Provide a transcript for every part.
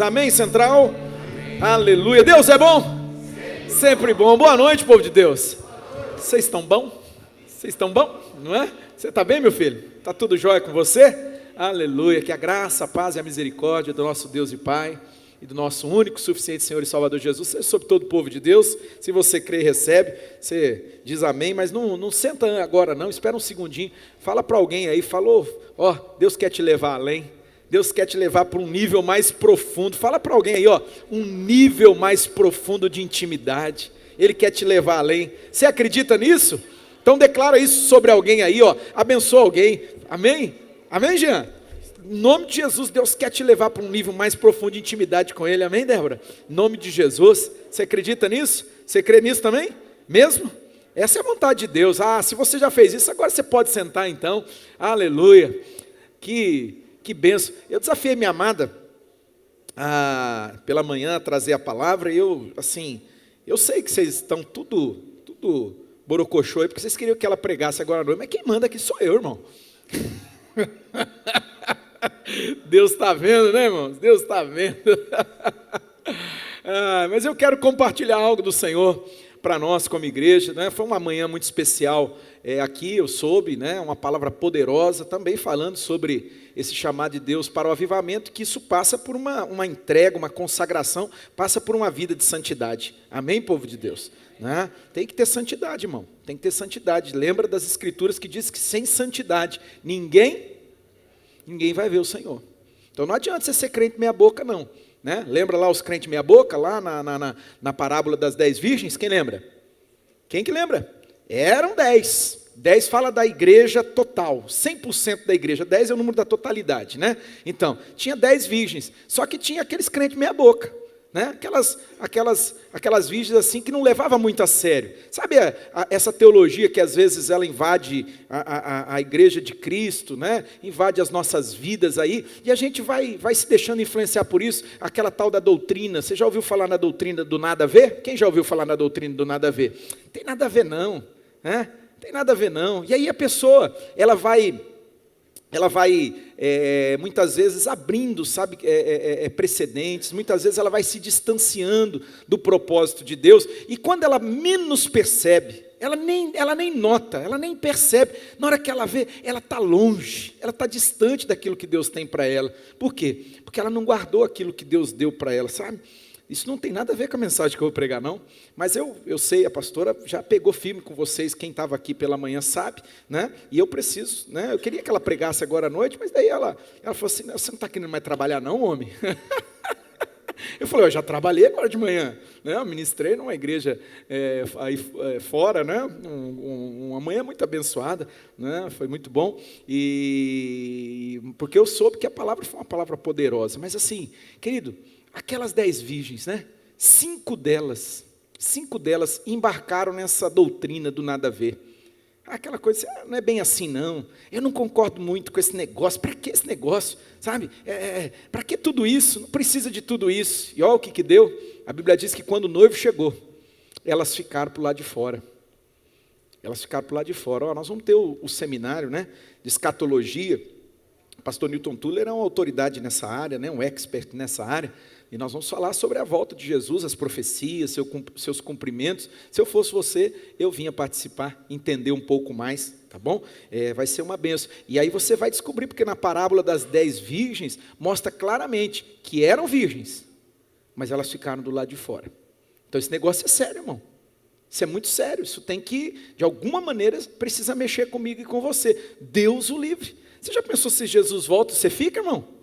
Jesus. Amém, Central? Amém. Aleluia. Deus é bom? Sempre bom. Boa noite, povo de Deus. Vocês estão bom? Vocês estão bom? Não é? Você está bem, meu filho? Está tudo jóia com você? Aleluia. Que a graça, a paz e a misericórdia do nosso Deus e Pai e do nosso único, suficiente Senhor e Salvador Jesus seja sobre todo o povo de Deus. Se você crê e recebe, você diz amém, mas não senta agora não, espera um segundinho, fala para alguém aí, falou, ó, Deus quer te levar além, Deus quer te levar para um nível mais profundo, fala para alguém aí, ó, um nível mais profundo de intimidade, Ele quer te levar além. Você acredita nisso? Então declara isso sobre alguém aí, ó, abençoa alguém, amém? Amém, Jean? Em nome de Jesus, Deus quer te levar para um nível mais profundo de intimidade com Ele, amém, Débora? Em nome de Jesus, você acredita nisso? Você crê nisso também? Mesmo? Essa é a vontade de Deus. Ah, se você já fez isso, agora você pode sentar então, aleluia, que benção. Eu desafiei minha amada, pela manhã, a trazer a palavra, e eu sei que vocês estão tudo borocochô aí, porque vocês queriam que ela pregasse agora à noite, mas quem manda aqui sou eu, irmão. Deus está vendo, né, irmãos? Deus está vendo. Mas eu quero compartilhar algo do Senhor para nós como igreja, né? Foi uma manhã muito especial aqui, eu soube, né? Uma palavra poderosa, também falando sobre esse chamado de Deus para o avivamento, que isso passa por uma entrega, uma consagração, passa por uma vida de santidade. Amém, povo de Deus? Né? Tem que ter santidade, irmão, tem que ter santidade. Lembra das escrituras que diz que sem santidade ninguém vai ver o Senhor. Então não adianta você ser crente meia boca não, né? Lembra lá os crentes meia boca, lá na parábola das 10 virgens, quem lembra? Quem que lembra? Eram 10 fala da igreja total, 100% da igreja, 10 é o número da totalidade, né? Então, tinha 10 virgens, só que tinha aqueles crentes meia boca, né? Aquelas virgens assim que não levavam muito a sério. Sabe essa teologia que às vezes ela invade a igreja de Cristo, né? Invade as nossas vidas aí, e a gente vai se deixando influenciar por isso, aquela tal da doutrina. Você já ouviu falar na doutrina do nada a ver? Quem já ouviu falar na doutrina do nada a ver? Tem nada a ver não, né? Tem nada a ver não. E aí a pessoa, ela vai muitas vezes abrindo, sabe, precedentes, muitas vezes ela vai se distanciando do propósito de Deus, e quando ela menos percebe, ela nem nota, ela nem percebe, na hora que ela vê, ela está longe, ela está distante daquilo que Deus tem para ela. Por quê? Porque ela não guardou aquilo que Deus deu para ela, sabe? Isso não tem nada a ver com a mensagem que eu vou pregar não, mas eu sei, a pastora já pegou firme com vocês, quem estava aqui pela manhã sabe, né? E eu preciso, né? Eu queria que ela pregasse agora à noite, mas daí ela falou assim, você não está querendo mais trabalhar não, homem? Eu falei, eu já trabalhei agora de manhã, né? Eu ministrei numa igreja fora, né? Uma manhã muito abençoada, né? Foi muito bom, e porque eu soube que a palavra foi uma palavra poderosa, mas assim, querido, aquelas 10 virgens, né? 5 delas embarcaram nessa doutrina do nada a ver. Aquela coisa, não é bem assim não, eu não concordo muito com esse negócio, para que esse negócio, sabe? Para que tudo isso? Não precisa de tudo isso. E olha o que deu, a Bíblia diz que quando o noivo chegou, elas ficaram para o lado de fora. Ó, nós vamos ter o seminário, né, de escatologia. O pastor Newton Tuller é uma autoridade nessa área, né, um expert nessa área, e nós vamos falar sobre a volta de Jesus, as profecias, seus cumprimentos. Se eu fosse você, eu vinha participar, entender um pouco mais, tá bom? Vai ser uma bênção. E aí você vai descobrir, porque na parábola das 10 virgens, mostra claramente que eram virgens, mas elas ficaram do lado de fora. Então esse negócio é sério, irmão. Isso é muito sério, isso tem que, de alguma maneira, precisa mexer comigo e com você. Deus o livre. Você já pensou se Jesus volta, você fica, irmão?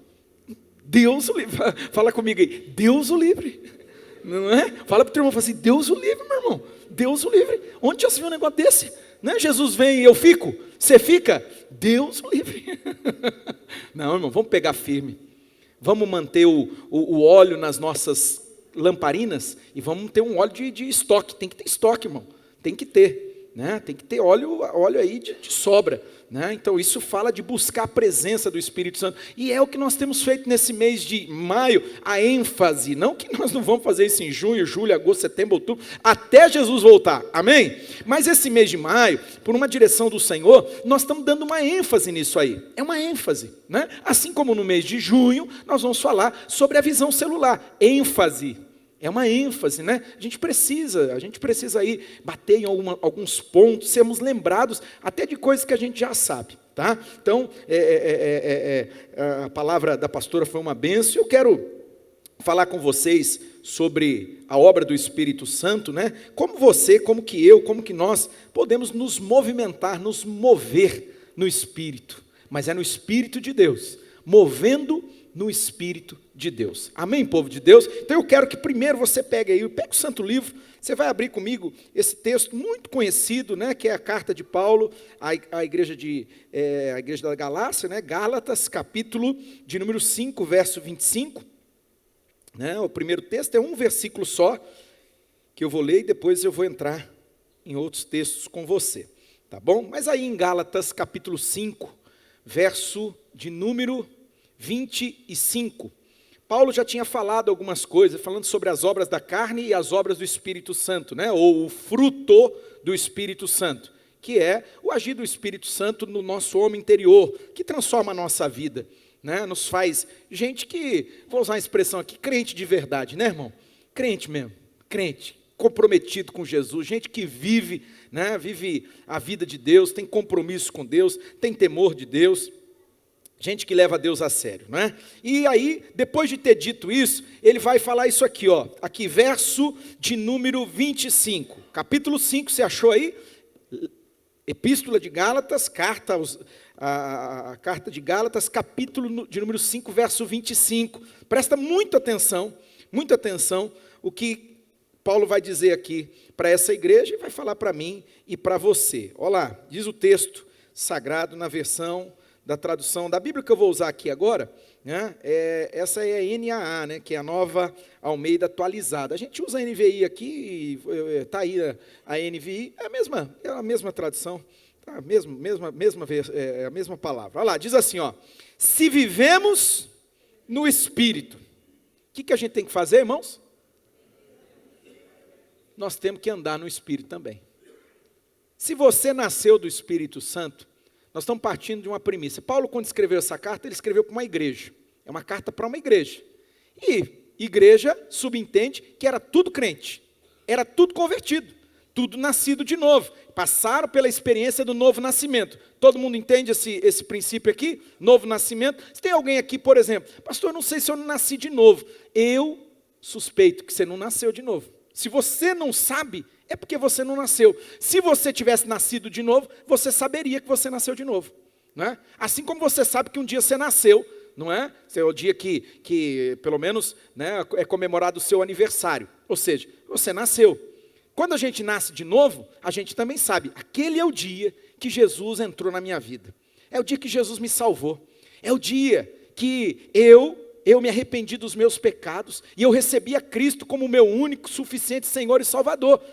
Deus o livre, fala comigo aí, Deus o livre, não é? Fala para o teu irmão, fala assim, Deus o livre, meu irmão, Deus o livre. Onde já se viu um negócio desse? Né? Jesus vem e eu fico, você fica, Deus o livre. Não, irmão, vamos pegar firme, vamos manter o óleo nas nossas lamparinas, e vamos ter um óleo de estoque, tem que ter estoque, irmão, tem que ter, né? Tem que ter óleo aí de sobra, né? Então isso fala de buscar a presença do Espírito Santo, e é o que nós temos feito nesse mês de maio, a ênfase, não que nós não vamos fazer isso em junho, julho, agosto, setembro, outubro, até Jesus voltar, amém? Mas esse mês de maio, por uma direção do Senhor, nós estamos dando uma ênfase nisso aí, é uma ênfase, né? Assim como no mês de junho, nós vamos falar sobre a visão celular, ênfase. É uma ênfase, né? A gente precisa aí bater em alguns pontos, sermos lembrados até de coisas que a gente já sabe, tá? Então, a palavra da pastora foi uma bênção, e eu quero falar com vocês sobre a obra do Espírito Santo, né? Como você, como que nós podemos nos movimentar, nos mover no Espírito, mas é no Espírito de Deus, movendo no Espírito de Deus. Amém, povo de Deus? Então eu quero que primeiro você pegue o Santo Livro, você vai abrir comigo esse texto muito conhecido, né, que é a carta de Paulo à igreja da Galácia, né, Gálatas, capítulo de número 5, verso 25. Né, o primeiro texto é um versículo só, que eu vou ler e depois eu vou entrar em outros textos com você, tá bom? Mas aí em Gálatas, capítulo 5, verso de número 25, Paulo já tinha falado algumas coisas, falando sobre as obras da carne e as obras do Espírito Santo, né? Ou o fruto do Espírito Santo, que é o agir do Espírito Santo no nosso homem interior, que transforma a nossa vida, né? Nos faz gente que, vou usar a expressão aqui, crente de verdade, né, irmão? Crente mesmo, crente, comprometido com Jesus, gente que vive, né? Vive a vida de Deus, tem compromisso com Deus, tem temor de Deus, gente que leva Deus a sério, não é? E aí, depois de ter dito isso, ele vai falar isso aqui, ó, aqui, verso de número 25, capítulo 5, você achou aí? Epístola de Gálatas, a carta de Gálatas, capítulo de número 5, verso 25, presta muita atenção, o que Paulo vai dizer aqui para essa igreja e vai falar para mim e para você. Olha lá, diz o texto sagrado na versão da tradução da Bíblia que eu vou usar aqui agora, né? Essa é a NAA, né? Que é a Nova Almeida Atualizada. A gente usa a NVI aqui, está aí a NVI, é a mesma tradução, tá? A mesma palavra. Olha lá, diz assim, ó, se vivemos no Espírito, o que a gente tem que fazer, irmãos? Nós temos que andar no Espírito também. Se você nasceu do Espírito Santo, nós estamos partindo de uma premissa. Paulo, quando escreveu essa carta, ele escreveu para uma igreja. É uma carta para uma igreja. E igreja subentende que era tudo crente. Era tudo convertido. Tudo nascido de novo. Passaram pela experiência do novo nascimento. Todo mundo entende esse princípio aqui? Novo nascimento. Se tem alguém aqui, por exemplo, pastor, eu não sei se eu não nasci de novo. Eu suspeito que você não nasceu de novo. Se você não sabe, é porque você não nasceu. Se você tivesse nascido de novo, você saberia que você nasceu de novo, não é? Assim como você sabe que um dia você nasceu, não é? É o dia que pelo menos, né, é comemorado o seu aniversário. Ou seja, você nasceu. Quando a gente nasce de novo, a gente também sabe, aquele é o dia que Jesus entrou na minha vida. É o dia que Jesus me salvou. É o dia que eu me arrependi dos meus pecados, e eu recebi a Cristo como meu único, suficiente Senhor e Salvador.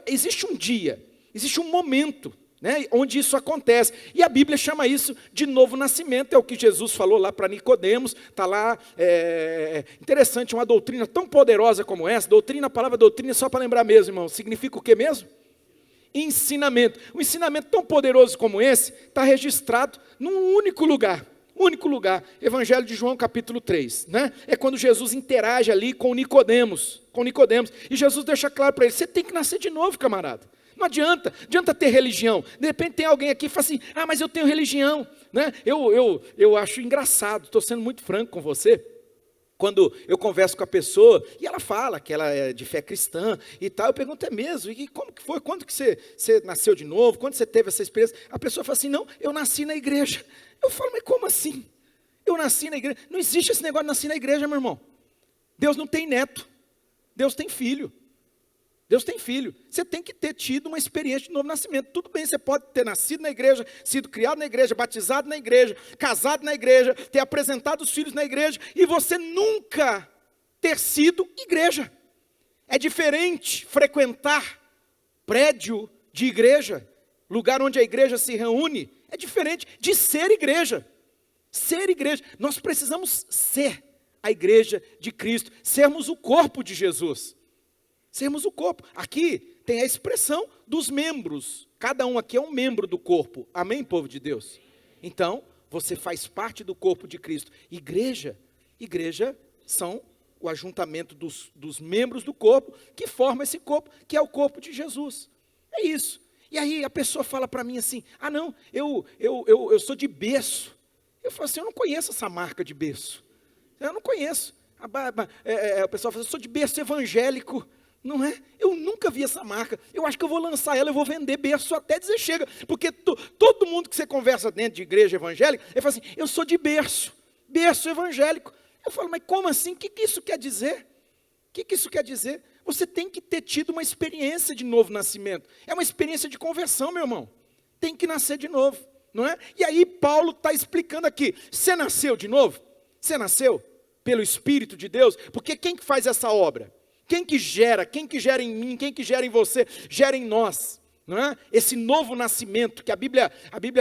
Existe um dia, existe um momento, né, onde isso acontece, e a Bíblia chama isso de novo nascimento, é o que Jesus falou lá para Nicodemos, está lá, interessante, uma doutrina tão poderosa como essa, a palavra doutrina, só para lembrar mesmo, irmão, significa o que mesmo? Ensinamento. Um ensinamento tão poderoso como esse, está registrado num único lugar, Evangelho de João capítulo 3, né? É quando Jesus interage ali com Nicodemos, e Jesus deixa claro para ele, você tem que nascer de novo, camarada, não adianta ter religião, de repente tem alguém aqui que fala assim, mas eu tenho religião, né? Eu acho engraçado, estou sendo muito franco com você, quando eu converso com a pessoa, e ela fala que ela é de fé cristã e tal, eu pergunto, é mesmo? E como que foi? Quando que você nasceu de novo? Quando você teve essa experiência? A pessoa fala assim, não, eu nasci na igreja. Eu falo, mas como assim? Eu nasci na igreja? Não existe esse negócio de nascer na igreja, meu irmão. Deus não tem neto. Deus tem filho. Você tem que ter tido uma experiência de novo nascimento. Tudo bem, você pode ter nascido na igreja, sido criado na igreja, batizado na igreja, casado na igreja, ter apresentado os filhos na igreja, e você nunca ter sido igreja. É diferente frequentar prédio de igreja, lugar onde a igreja se reúne, É diferente de ser igreja. Ser igreja. Nós precisamos ser a igreja de Cristo. Sermos o corpo de Jesus. Sermos o corpo. Aqui tem a expressão dos membros. Cada um aqui é um membro do corpo. Amém, povo de Deus? Então, você faz parte do corpo de Cristo. Igreja são o ajuntamento dos membros do corpo, que forma esse corpo, que é o corpo de Jesus. É isso. E aí a pessoa fala para mim assim, não, eu sou de berço. Eu falo assim, eu não conheço essa marca de berço. Eu não conheço. O pessoal fala, eu sou de berço evangélico. Não é? Eu nunca vi essa marca. Eu acho que eu vou lançar ela, eu vou vender berço até dizer chega. Porque todo mundo que você conversa dentro de igreja evangélica, ele fala assim, eu sou de berço evangélico. Eu falo, mas como assim? O que isso quer dizer? O que isso quer dizer? Você tem que ter tido uma experiência de novo nascimento. É uma experiência de conversão, meu irmão. Tem que nascer de novo, não é? E aí Paulo está explicando aqui, você nasceu de novo? Você nasceu pelo Espírito de Deus? Porque quem que faz essa obra? Quem que gera em mim, quem que gera em você, gera em nós, não é? Esse novo nascimento, que a Bíblia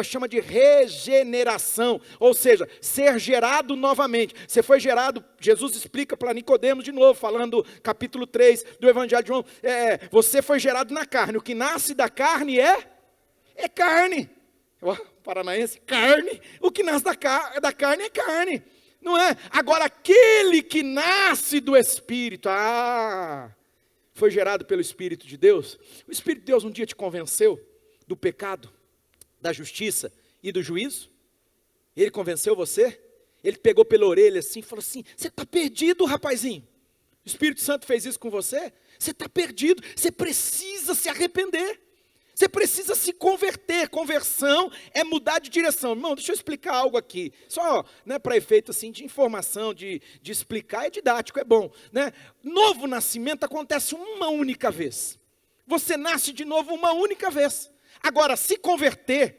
chama de regeneração, ou seja, ser gerado novamente. Você foi gerado, Jesus explica para Nicodemos de novo, falando capítulo 3 do Evangelho de João, você foi gerado na carne, o que nasce da carne é carne, paranaense, carne, o que nasce da carne é carne. Não é? Agora, aquele que nasce do Espírito, foi gerado pelo Espírito de Deus. O Espírito de Deus um dia te convenceu do pecado, da justiça e do juízo? Ele convenceu você? Ele pegou pela orelha assim e falou assim, você está perdido, rapazinho. O Espírito Santo fez isso com você? Você está perdido, você precisa se arrepender. Você precisa se converter. Conversão é mudar de direção. Irmão, deixa eu explicar algo aqui. Só para efeito assim, de informação, de explicar, é didático, é bom. Né? Novo nascimento acontece uma única vez. Você nasce de novo uma única vez. Agora, se converter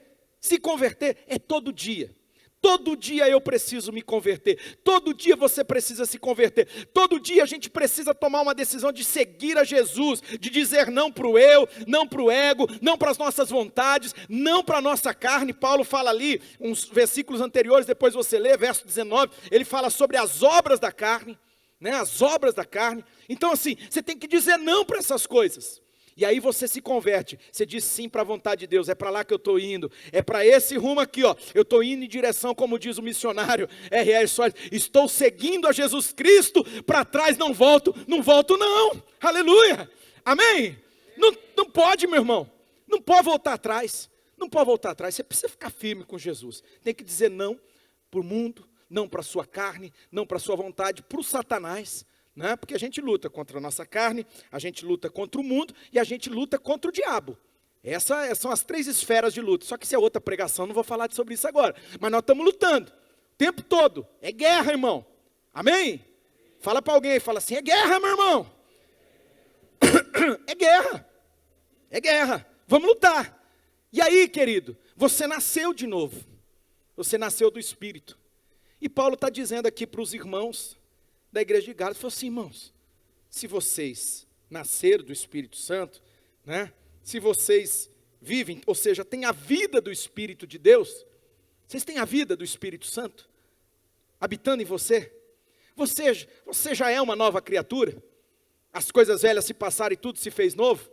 é todo dia. Todo dia eu preciso me converter, todo dia você precisa se converter, todo dia a gente precisa tomar uma decisão de seguir a Jesus, de dizer não para o eu, não para o ego, não para as nossas vontades, não para a nossa carne. Paulo fala ali, uns versículos anteriores, depois você lê, verso 19, ele fala sobre as obras da carne, né, as obras da carne. Então assim, você tem que dizer não para essas coisas. E aí você se converte, você diz sim para a vontade de Deus, é para lá que eu estou indo, é para esse rumo aqui, eu estou indo em direção, como diz o missionário R.R. Soares, estou seguindo a Jesus Cristo, para trás não volto não, aleluia, amém? Não pode, meu irmão, não pode voltar atrás, você precisa ficar firme com Jesus, tem que dizer não para o mundo, não para a sua carne, não para a sua vontade, para o Satanás. Né? Porque a gente luta contra a nossa carne, a gente luta contra o mundo e a gente luta contra o diabo. Essas são as 3 esferas de luta. Só que isso é outra pregação, não vou falar sobre isso agora. Mas nós estamos lutando o tempo todo. É guerra, irmão. Amém? Fala para alguém, fala assim, é guerra, meu irmão. É guerra. É guerra. Vamos lutar. E aí, querido, você nasceu de novo. Você nasceu do Espírito. E Paulo está dizendo aqui para os irmãos da igreja de Gálatas, falou assim, irmãos, se vocês nasceram do Espírito Santo, né, se vocês vivem, ou seja, têm a vida do Espírito de Deus, vocês têm a vida do Espírito Santo, habitando em você, você já é uma nova criatura, as coisas velhas se passaram e tudo se fez novo,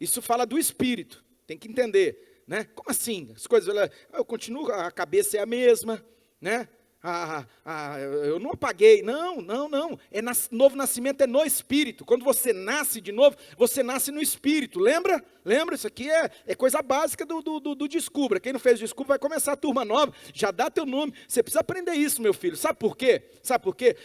isso fala do Espírito, tem que entender, né, como assim, as coisas velhas, eu continuo, a cabeça é a mesma, né, eu não apaguei, não, novo nascimento é no Espírito, quando você nasce de novo, você nasce no Espírito, lembra, isso aqui é coisa básica do Descubra, quem não fez Descubra vai começar a turma nova, já dá teu nome, você precisa aprender isso, meu filho, sabe por quê?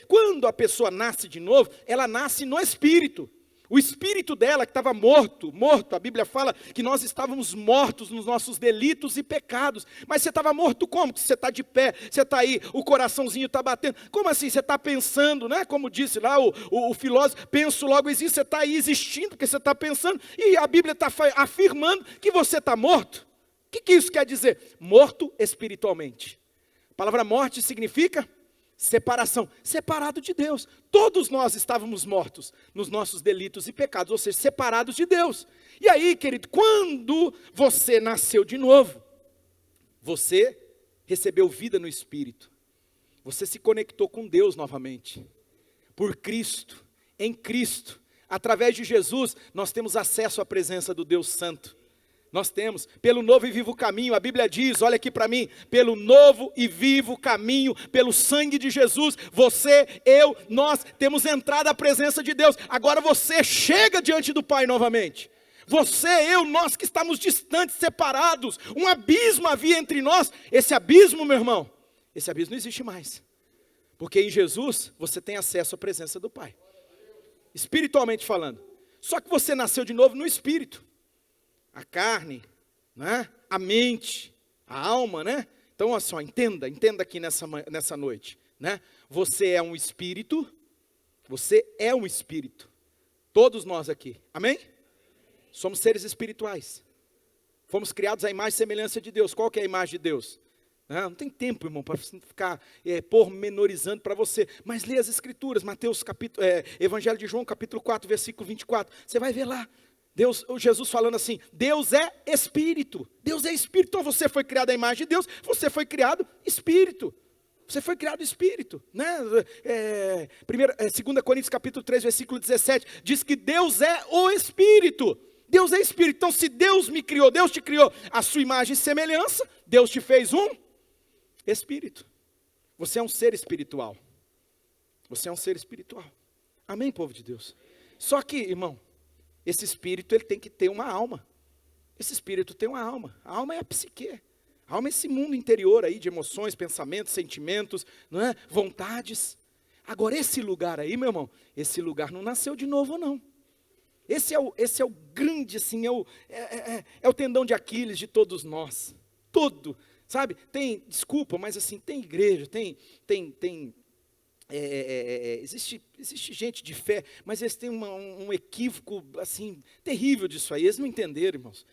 Quando a pessoa nasce de novo, ela nasce no Espírito, o espírito dela que estava morto, a Bíblia fala que nós estávamos mortos nos nossos delitos e pecados, mas você estava morto como? Você está de pé, você está aí, o coraçãozinho está batendo, como assim? Você está pensando, né? Como disse lá o filósofo, penso logo existe, você está aí existindo, porque você está pensando, e a Bíblia está afirmando que você está morto. O que isso quer dizer? Morto espiritualmente. A palavra morte significa separação, separado de Deus. Todos nós estávamos mortos nos nossos delitos e pecados, ou seja, separados de Deus. E aí, querido, quando você nasceu de novo, Você recebeu vida no Espírito. Você se conectou com Deus novamente. Por Cristo, em Cristo, através de Jesus, nós temos acesso à presença do Deus Santo. Nós temos, pelo novo e vivo caminho, a Bíblia diz, olha aqui para mim, pelo novo e vivo caminho, pelo sangue de Jesus, você, eu, nós temos entrado à presença de Deus. Agora você chega diante do Pai novamente. Você, eu, nós que estamos distantes, separados, um abismo havia entre nós. Esse abismo, meu irmão, esse abismo não existe mais. Porque em Jesus, você tem acesso à presença do Pai. Espiritualmente falando. Só que você nasceu de novo no Espírito. A carne, né? A mente, a alma, né? Então, olha só, entenda aqui nessa noite, né? Você é um espírito, todos nós aqui, amém? Somos seres espirituais, fomos criados à imagem e semelhança de Deus. Qual que é a imagem de Deus? Não tem tempo, irmão, para ficar pormenorizando para você, mas lê as escrituras, Evangelho de João, capítulo 4, versículo 24, você vai ver lá, Jesus falando assim, Deus é Espírito, então você foi criado à imagem de Deus, você foi criado Espírito, né? 2 Coríntios capítulo 3, versículo 17, diz que Deus é o Espírito, então se Deus me criou, Deus te criou a sua imagem e semelhança, Deus te fez um Espírito, você é um ser espiritual, amém, povo de Deus? Só que, irmão, esse espírito ele tem que ter uma alma. Esse espírito tem uma alma. A alma é a psique. A alma é esse mundo interior aí de emoções, pensamentos, sentimentos, não é? Vontades. Agora esse lugar aí, meu irmão, esse lugar não nasceu de novo não. Esse é o grande, assim, é o tendão de Aquiles de todos nós. Todo, sabe? Desculpa, mas assim, tem igreja, existe gente de fé, mas eles têm um equívoco, assim, terrível disso aí. Eles não entenderam, irmãos,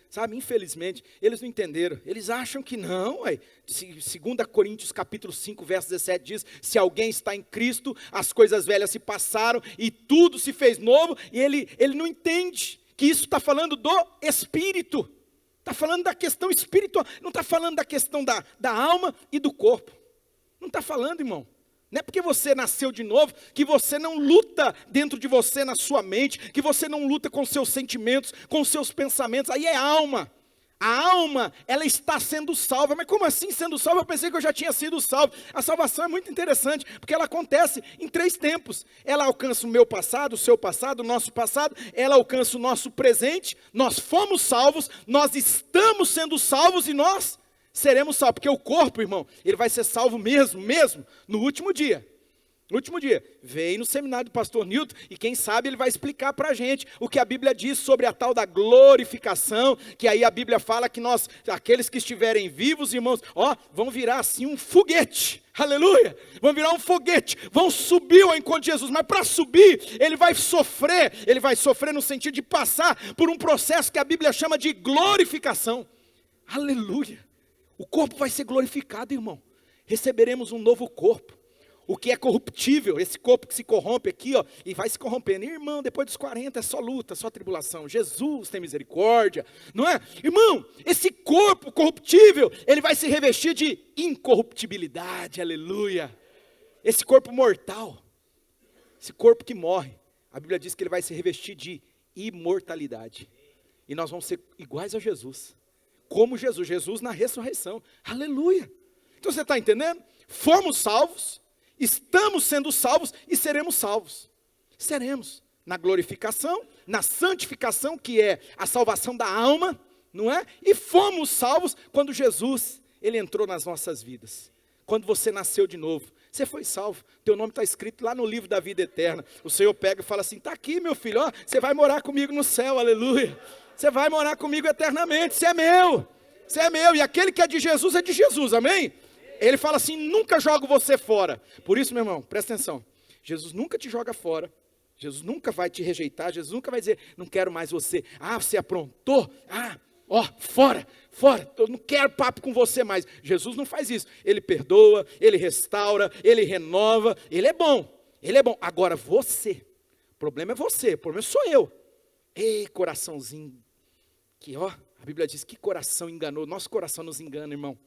sabe, infelizmente, eles não entenderam, eles acham que não, 2 Coríntios capítulo 5, verso 17 diz, se alguém está em Cristo, as coisas velhas se passaram, e tudo se fez novo, e ele não entende, que isso está falando do Espírito, está falando da questão espiritual, não está falando da questão da alma e do corpo, não está falando, irmão. Não é porque você nasceu de novo, que você não luta dentro de você, na sua mente, que você não luta com seus sentimentos, com seus pensamentos, aí é alma. A alma, ela está sendo salva, mas como assim sendo salva? Eu pensei que eu já tinha sido salvo. A salvação é muito interessante, porque ela acontece em 3 tempos. Ela alcança o meu passado, o seu passado, o nosso passado, ela alcança o nosso presente, nós fomos salvos, nós estamos sendo salvos e nós seremos salvos, porque o corpo, irmão, ele vai ser salvo mesmo, no último dia. Vem no seminário do pastor Nilton, e quem sabe ele vai explicar para a gente o que a Bíblia diz sobre a tal da glorificação, que aí a Bíblia fala que nós, aqueles que estiverem vivos, irmãos, vão virar assim um foguete, aleluia, vão virar um foguete, vão subir ao encontro de Jesus, mas para subir, ele vai sofrer no sentido de passar por um processo que a Bíblia chama de glorificação, aleluia. O corpo vai ser glorificado, irmão. Receberemos um novo corpo. O que é corruptível, esse corpo que se corrompe aqui, e vai se corrompendo. Irmão, depois dos 40 é só luta, só tribulação. Jesus tem misericórdia, não é? Irmão, esse corpo corruptível, ele vai se revestir de incorruptibilidade, aleluia. Esse corpo mortal, esse corpo que morre, a Bíblia diz que ele vai se revestir de imortalidade. E nós vamos ser iguais a Jesus. Como Jesus na ressurreição, aleluia. Então você está entendendo? Fomos salvos, estamos sendo salvos e seremos salvos. Seremos na glorificação, na santificação, que é a salvação da alma, não é? E fomos salvos quando Jesus, ele entrou nas nossas vidas. Quando você nasceu de novo, você foi salvo, teu nome está escrito lá no livro da vida eterna. O Senhor pega e fala assim, está aqui meu filho, você vai morar comigo no céu, aleluia. Você vai morar comigo eternamente, você é meu, e aquele que é de Jesus, amém? Ele fala assim, nunca jogo você fora. Por isso, meu irmão, presta atenção, Jesus nunca te joga fora, Jesus nunca vai te rejeitar, Jesus nunca vai dizer, não quero mais você, você aprontou, fora, eu não quero papo com você mais. Jesus não faz isso, ele perdoa, ele restaura, ele renova, ele é bom, agora você, o problema é você, o problema sou eu. Ei, coraçãozinho, que A Bíblia diz que coração enganou, nosso coração nos engana, irmão.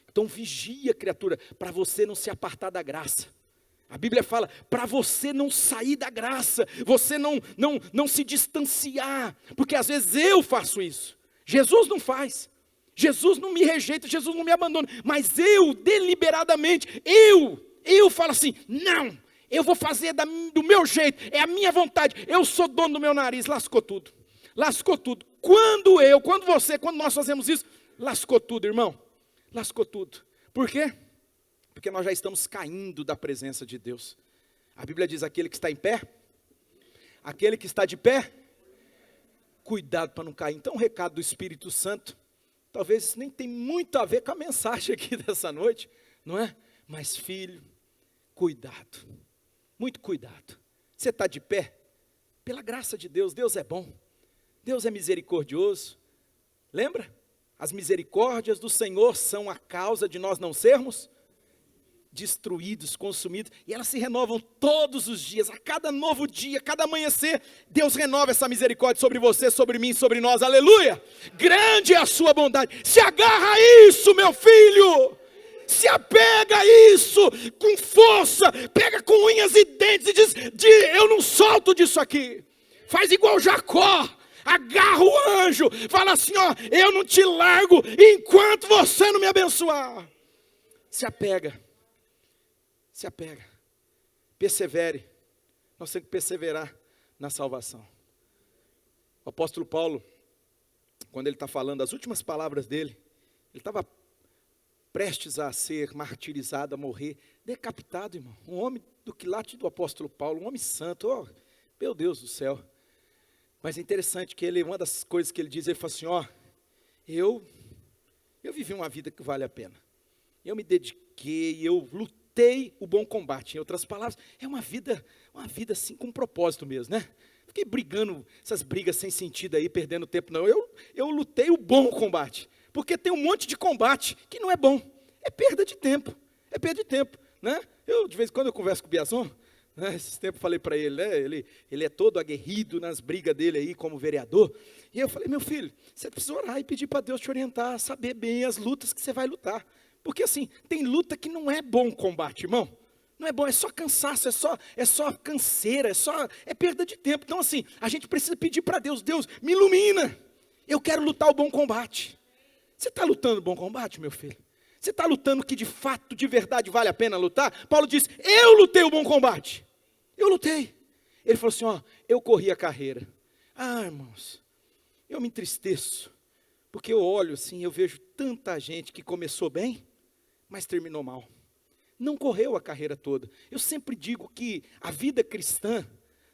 Então vigia, criatura, para você não se apartar da graça. A Bíblia fala, para você não sair da graça, você não se distanciar, porque às vezes eu faço isso. Jesus não faz, Jesus não me rejeita, Jesus não me abandona, mas eu, deliberadamente, eu falo assim, não, eu vou fazer do meu jeito, é a minha vontade, eu sou dono do meu nariz, lascou tudo. Quando nós fazemos isso, lascou tudo, irmão, lascou tudo. Por quê? Porque nós já estamos caindo da presença de Deus. A Bíblia diz, aquele que está em pé, aquele que está de pé, cuidado para não cair. Então o recado do Espírito Santo, talvez nem tem muito a ver com a mensagem aqui dessa noite, não é? Mas filho, cuidado, muito cuidado. Você está de pé? Pela graça de Deus, Deus é bom, Deus é misericordioso. Lembra? As misericórdias do Senhor são a causa de nós não sermos destruídos, consumidos, e elas se renovam todos os dias, a cada novo dia, cada amanhecer, Deus renova essa misericórdia sobre você, sobre mim, sobre nós, aleluia. Grande é a sua bondade. Se agarra a isso, meu filho, se apega a isso com força, pega com unhas e dentes e diz, eu não solto disso aqui. Faz igual Jacó, agarra o anjo, fala assim, ó, eu não te largo enquanto você não me abençoar. Se apega, persevere, nós temos que perseverar na salvação. O apóstolo Paulo, quando ele está falando as últimas palavras dele, ele estava prestes a ser martirizado, a morrer, decapitado, irmão. Um homem do quilate do apóstolo Paulo, um homem santo, oh, meu Deus do céu. Mas é interessante que uma das coisas que ele diz, ele fala assim, ó, eu vivi uma vida que vale a pena. Eu me dediquei, eu lutei o bom combate. Em outras palavras, é uma vida assim com propósito mesmo, né? Fiquei brigando, essas brigas sem sentido aí, perdendo tempo, não. Eu lutei o bom combate. Porque tem um monte de combate que não é bom. É perda de tempo, né? De vez em quando eu converso com o Biazon, né? Esse tempo eu falei para ele, né? Ele é todo aguerrido nas brigas dele aí como vereador. E eu falei, meu filho, você precisa orar e pedir para Deus te orientar, saber bem as lutas que você vai lutar. Porque assim, tem luta que não é bom combate, irmão. Não é bom, é só cansaço, é só canseira, é perda de tempo. Então assim, a gente precisa pedir para Deus, Deus, me ilumina. Eu quero lutar o bom combate. Você está lutando o bom combate, meu filho? Você está lutando que de fato, de verdade, vale a pena lutar? Paulo diz, eu lutei o bom combate. Eu lutei. Ele falou assim, ó, eu corri a carreira. Ah, irmãos, eu me entristeço. Porque eu olho assim, eu vejo tanta gente que começou bem, mas terminou mal. Não correu a carreira toda. Eu sempre digo que a vida cristã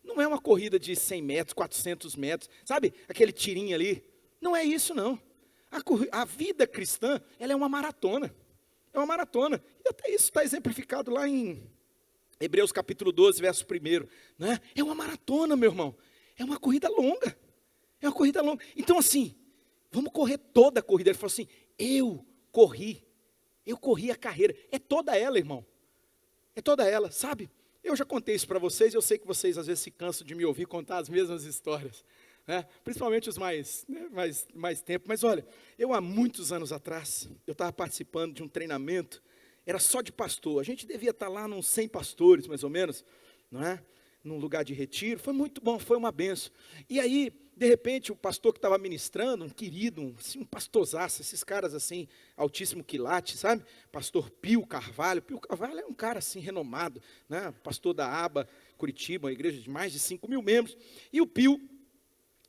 não é uma corrida de 100 metros, 400 metros, sabe? Aquele tirinho ali. Não é isso, não. A vida cristã, ela é uma maratona. É uma maratona. E até isso está exemplificado lá em Hebreus capítulo 12, verso 1. Né? É uma maratona, meu irmão. É uma corrida longa. É uma corrida longa. Então assim, vamos correr toda a corrida. Ele falou assim, eu corri a carreira. É toda ela, irmão. É toda ela, sabe? Eu já contei isso para vocês, eu sei que vocês às vezes se cansam de me ouvir contar as mesmas histórias. Né? Principalmente os mais tempo. Mas olha, eu há muitos anos atrás, eu estava participando de um treinamento, era só de pastor. A gente devia estar lá uns 100 pastores, mais ou menos, não é? Num lugar de retiro. Foi muito bom, foi uma benção. E aí, de repente, o pastor que estava ministrando, um querido, assim, um pastorzaço, esses caras assim, altíssimo quilate, sabe? Pastor Pio Carvalho. Pio Carvalho é um cara assim, renomado, né? Pastor da ABA, Curitiba, uma igreja de mais de 5.000 membros. E o Pio,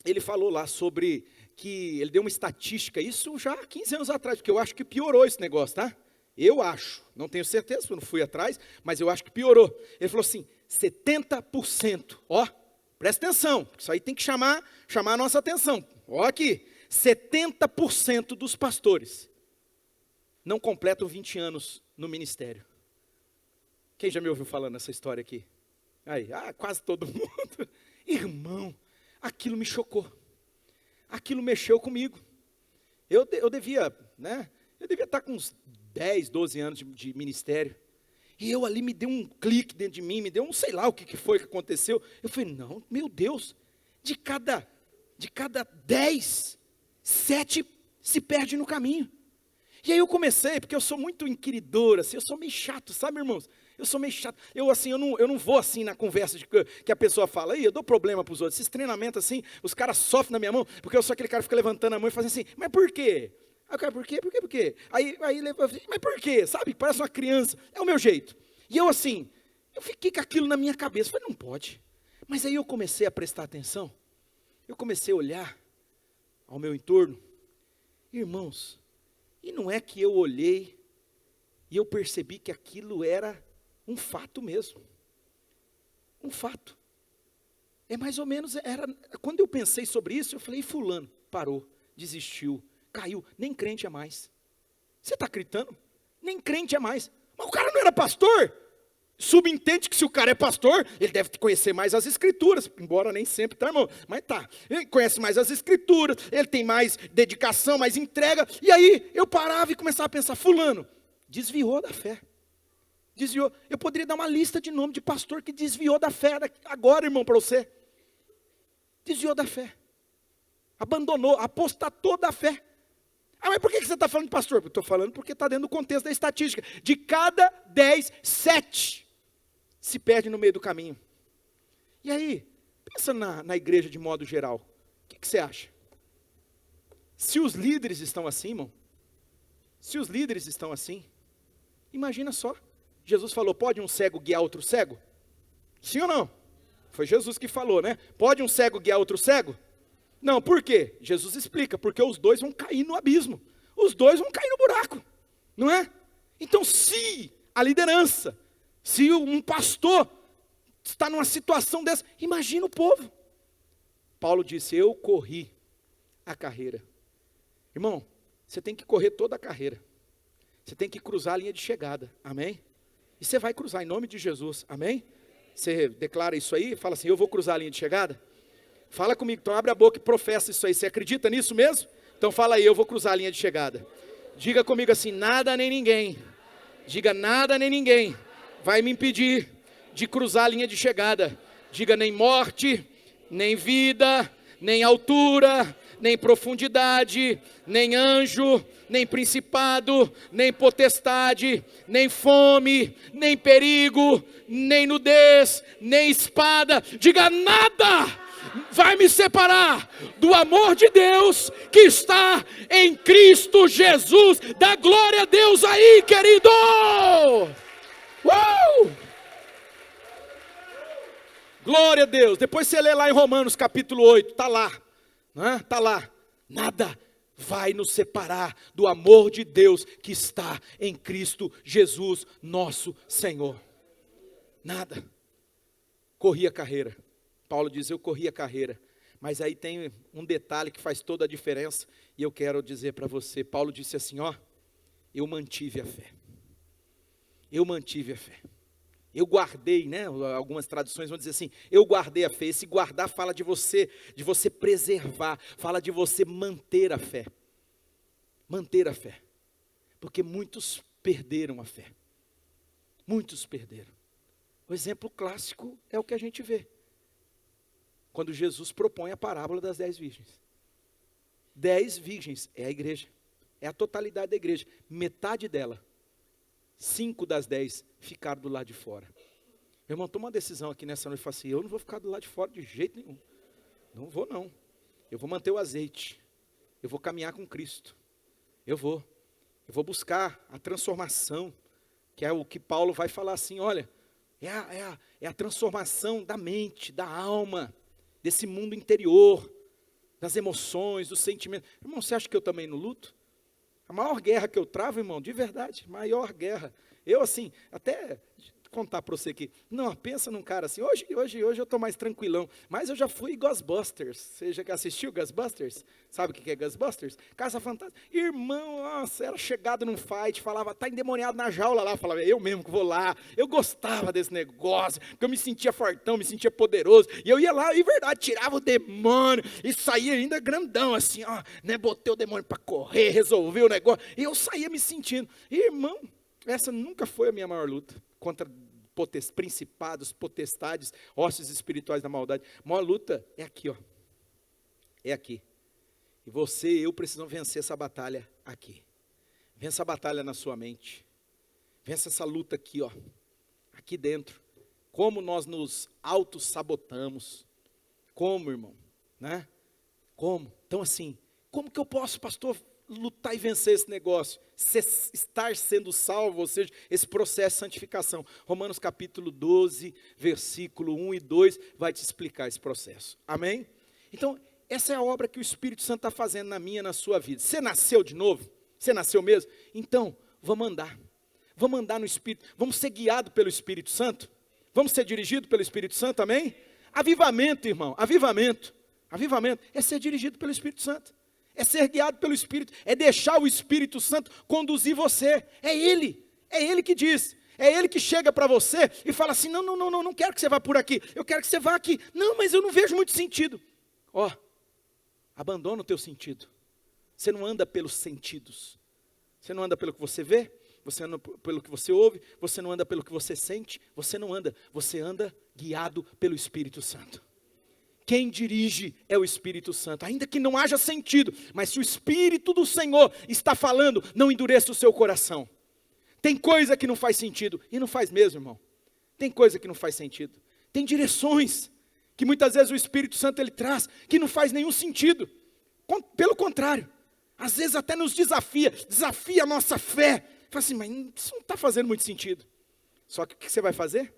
ele falou lá sobre que, ele deu uma estatística, isso já há 15 anos atrás, porque eu acho que piorou esse negócio, tá? Eu acho, não tenho certeza, porque eu não fui atrás, mas eu acho que piorou. Ele falou assim, 70%, ó, presta atenção, isso aí tem que chamar a nossa atenção. Ó aqui, 70% dos pastores não completam 20 anos no ministério. Quem já me ouviu falando essa história aqui? Aí, quase todo mundo. Irmão, aquilo me chocou. Aquilo mexeu comigo. Eu devia estar com uns 10, 12 anos de ministério. E eu ali me deu um clique dentro de mim, me deu um sei lá o que foi que aconteceu. Eu falei, não, meu Deus, de cada 10, 7 se perde no caminho. E aí eu comecei, porque eu sou muito inquiridor, assim, eu sou meio chato, sabe, irmãos? Eu sou meio chato. Eu não vou assim na conversa que a pessoa fala, eu dou problema para os outros. Esses treinamentos assim, os caras sofrem na minha mão, porque eu sou aquele cara que fica levantando a mão e fazendo assim, mas por quê? Aí o cara, por quê? Por quê? Aí mas por quê? Sabe? Parece uma criança. É o meu jeito. E eu assim, eu fiquei com aquilo na minha cabeça. Falei, não pode. Mas aí eu comecei a prestar atenção. Eu comecei a olhar ao meu entorno. Irmãos, e não é que eu olhei e eu percebi que aquilo era um fato mesmo. Um fato. É mais ou menos, quando eu pensei sobre isso, eu falei, fulano, parou, desistiu, caiu, nem crente é mais. Você está acreditando? Nem crente é mais. Mas o cara não era pastor? Subentende que se o cara é pastor, ele deve conhecer mais as escrituras, embora nem sempre, tá, irmão? Mas tá, ele conhece mais as escrituras, ele tem mais dedicação, mais entrega. E aí, eu parava e começava a pensar, fulano, desviou da fé. Desviou. Eu poderia dar uma lista de nome de pastor que desviou da fé agora, irmão, para você. Desviou da fé. Abandonou, apostatou da fé. Ah, mas por que você está falando de pastor? Eu estou falando porque está dentro do contexto da estatística. De cada 10, 7 se perde no meio do caminho. E aí, pensa na igreja de modo geral. O que você acha? Se os líderes estão assim, irmão, se os líderes estão assim, imagina só. Jesus falou, pode um cego guiar outro cego? Sim ou não? Foi Jesus que falou, né? Pode um cego guiar outro cego? Não, por quê? Jesus explica, porque os dois vão cair no abismo. Os dois vão cair no buraco, não é? Então, se a liderança, se um pastor está numa situação dessa, imagina o povo. Paulo disse, eu corri a carreira. Irmão, você tem que correr toda a carreira. Você tem que cruzar a linha de chegada, amém? E você vai cruzar em nome de Jesus, amém? Você declara isso aí, fala assim, eu vou cruzar a linha de chegada? Fala comigo, então abre a boca e professa isso aí, você acredita nisso mesmo? Então fala aí, eu vou cruzar a linha de chegada. Diga comigo assim, nada nem ninguém, diga nada nem ninguém, vai me impedir de cruzar a linha de chegada. Diga nem morte, nem vida, nem altura, nem profundidade, nem anjo, nem principado, nem potestade, nem fome, nem perigo, nem nudez, nem espada. Diga nada vai me separar do amor de Deus que está em Cristo Jesus. Dá glória a Deus aí, querido! Glória a Deus. Depois você lê lá em Romanos capítulo 8, está lá. Está lá. Nada vai nos separar do amor de Deus que está em Cristo Jesus, nosso Senhor. Nada. Corri a carreira. Paulo diz, eu corri a carreira. Mas aí tem um detalhe que faz toda a diferença. E eu quero dizer para você. Paulo disse assim, eu mantive a fé. Eu mantive a fé. Eu guardei, né? Algumas traduções vão dizer assim, eu guardei a fé. Esse guardar fala de você preservar, fala de você manter a fé. Manter a fé. Porque muitos perderam a fé. Muitos perderam. O exemplo clássico é o que a gente vê. Quando Jesus propõe a parábola das 10 virgens. 10 virgens é a igreja. É a totalidade da igreja. Metade dela. 5 das 10 ficaram do lado de fora. Meu irmão, toma uma decisão aqui nessa noite e fala assim, eu não vou ficar do lado de fora de jeito nenhum. Não vou não. Eu vou manter o azeite. Eu vou caminhar com Cristo. Eu vou buscar a transformação, que é o que Paulo vai falar assim, olha, é a transformação da mente, da alma, desse mundo interior, das emoções, dos sentimentos. Irmão, você acha que eu também não luto? A maior guerra que eu travo, irmão, de verdade, maior guerra. Eu assim, até contar para você aqui, não, pensa num cara assim, hoje eu estou mais tranquilão, mas eu já fui Ghostbusters, você já assistiu Ghostbusters? Sabe o que é Ghostbusters? Caça Fantasma. Irmão, nossa, era chegado num fight, falava, tá endemoniado na jaula lá, falava, eu mesmo que vou lá, eu gostava desse negócio, porque eu me sentia fortão, me sentia poderoso, e eu ia lá, e verdade, tirava o demônio, e saía ainda grandão, assim, né, botei o demônio para correr, resolvi o negócio, e eu saía me sentindo, irmão, essa nunca foi a minha maior luta, contra principados, potestades, hostes espirituais da maldade. A maior luta é aqui, é aqui. E você e eu precisamos vencer essa batalha aqui. Vença a batalha na sua mente. Vença essa luta aqui, ó. Aqui dentro. Como nós nos auto-sabotamos. Como, irmão? Né? Como? Então assim, como que eu posso, pastor, lutar e vencer esse negócio? Estar sendo salvo, ou seja, esse processo de santificação. Romanos capítulo 12, versículo 1 e 2, vai te explicar esse processo. Amém? Então, essa é a obra que o Espírito Santo está fazendo na minha, na sua vida. Você nasceu de novo? Você nasceu mesmo? Então, vamos andar. Vamos andar no Espírito. Vamos ser guiados pelo Espírito Santo? Vamos ser dirigidos pelo Espírito Santo, amém? Avivamento, irmão, avivamento. Avivamento é ser dirigido pelo Espírito Santo. É ser guiado pelo Espírito. É deixar o Espírito Santo conduzir você. É Ele que diz. É Ele que chega para você e fala assim, não quero que você vá por aqui. Eu quero que você vá aqui. Não, mas eu não vejo muito sentido. Ó, abandona o teu sentido. Você não anda pelos sentidos. Você não anda pelo que você vê. Você anda pelo que você ouve. Você não anda pelo que você sente. Você não anda. Você anda guiado pelo Espírito Santo. Quem dirige é o Espírito Santo, ainda que não haja sentido, mas se o Espírito do Senhor está falando, não endureça o seu coração. Tem coisa que não faz sentido, e não faz mesmo, irmão. Tem coisa que não faz sentido. Tem direções que muitas vezes o Espírito Santo ele traz, que não faz nenhum sentido. Pelo contrário, às vezes até nos desafia a nossa fé. Fala assim, mas isso não está fazendo muito sentido. Só que o que você vai fazer?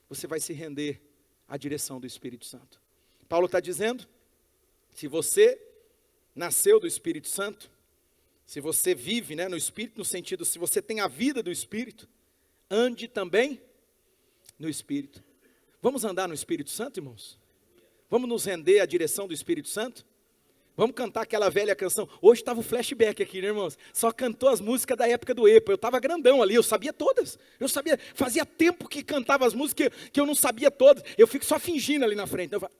Você vai se render à direção do Espírito Santo. Paulo está dizendo, se você nasceu do Espírito Santo, se você vive, né, no Espírito, no sentido, se você tem a vida do Espírito, ande também no Espírito. Vamos andar no Espírito Santo, irmãos? Vamos nos render à direção do Espírito Santo? Vamos cantar aquela velha canção. Hoje estava o flashback aqui, né, irmãos? Só cantou as músicas da época do EPA. Eu estava grandão ali, eu sabia todas. Eu sabia, fazia tempo que cantava as músicas que eu não sabia todas. Eu fico só fingindo ali na frente. Eu falo,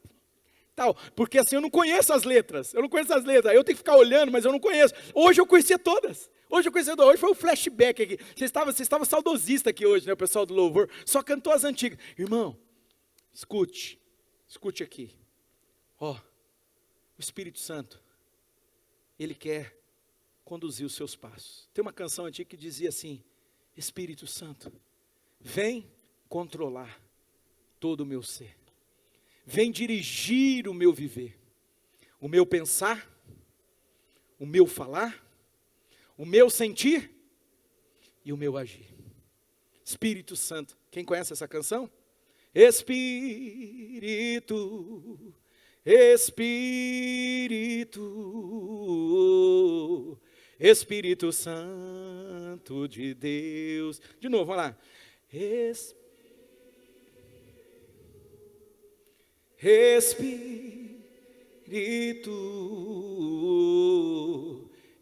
tal, porque assim eu não conheço as letras. Eu tenho que ficar olhando, mas eu não conheço. Hoje eu conhecia todas. Hoje foi o flashback aqui. Você estava saudosista aqui hoje, né, o pessoal do louvor. Só cantou as antigas. Irmão, escute aqui. Ó. O Espírito Santo, Ele quer conduzir os seus passos. Tem uma canção antiga que dizia assim, Espírito Santo, vem controlar todo o meu ser. Vem dirigir o meu viver, o meu pensar, o meu falar, o meu sentir e o meu agir. Espírito Santo, quem conhece essa canção? Espírito Santo de Deus. De novo, vamos lá.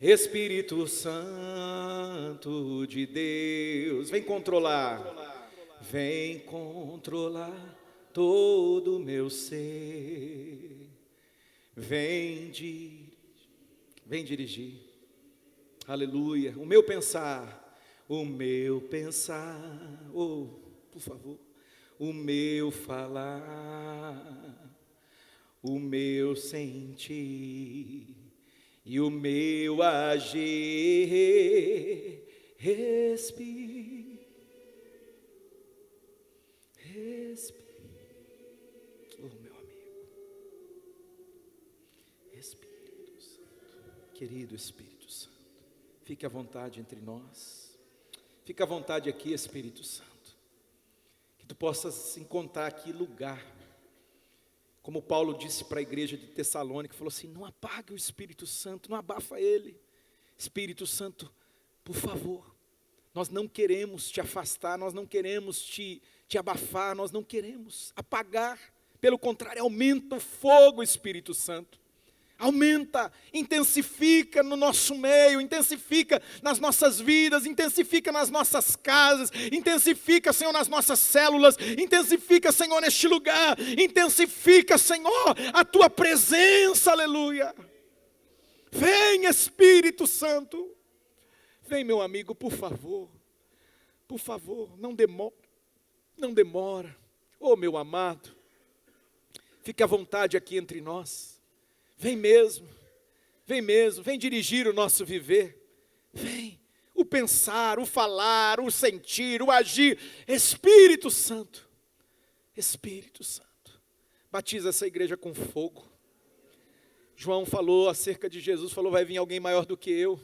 Espírito Santo de Deus. Vem controlar. Vem controlar todo o meu ser, vem dirigir, aleluia, o meu pensar, oh, por favor, o meu falar, o meu sentir, e o meu agir, respire, oh, meu amigo, Espírito Santo, querido Espírito Santo, fique à vontade entre nós, fique à vontade aqui, Espírito Santo, que tu possas encontrar aqui lugar, como Paulo disse para a igreja de Tessalônica, falou assim, não apague o Espírito Santo, não abafa ele, Espírito Santo, por favor, nós não queremos te afastar, nós não queremos te abafar, nós não queremos apagar, pelo contrário, aumenta o fogo, Espírito Santo, aumenta, intensifica no nosso meio, intensifica nas nossas vidas, intensifica nas nossas casas, intensifica, Senhor, nas nossas células, intensifica, Senhor, neste lugar, intensifica, Senhor, a Tua presença, aleluia, vem, Espírito Santo, vem, meu amigo, por favor, não demora, oh, meu amado, fique à vontade aqui entre nós, vem mesmo, vem mesmo, vem dirigir o nosso viver, vem, o pensar, o falar, o sentir, o agir, Espírito Santo, batiza essa igreja com fogo. João falou acerca de Jesus, falou, vai vir alguém maior do que eu,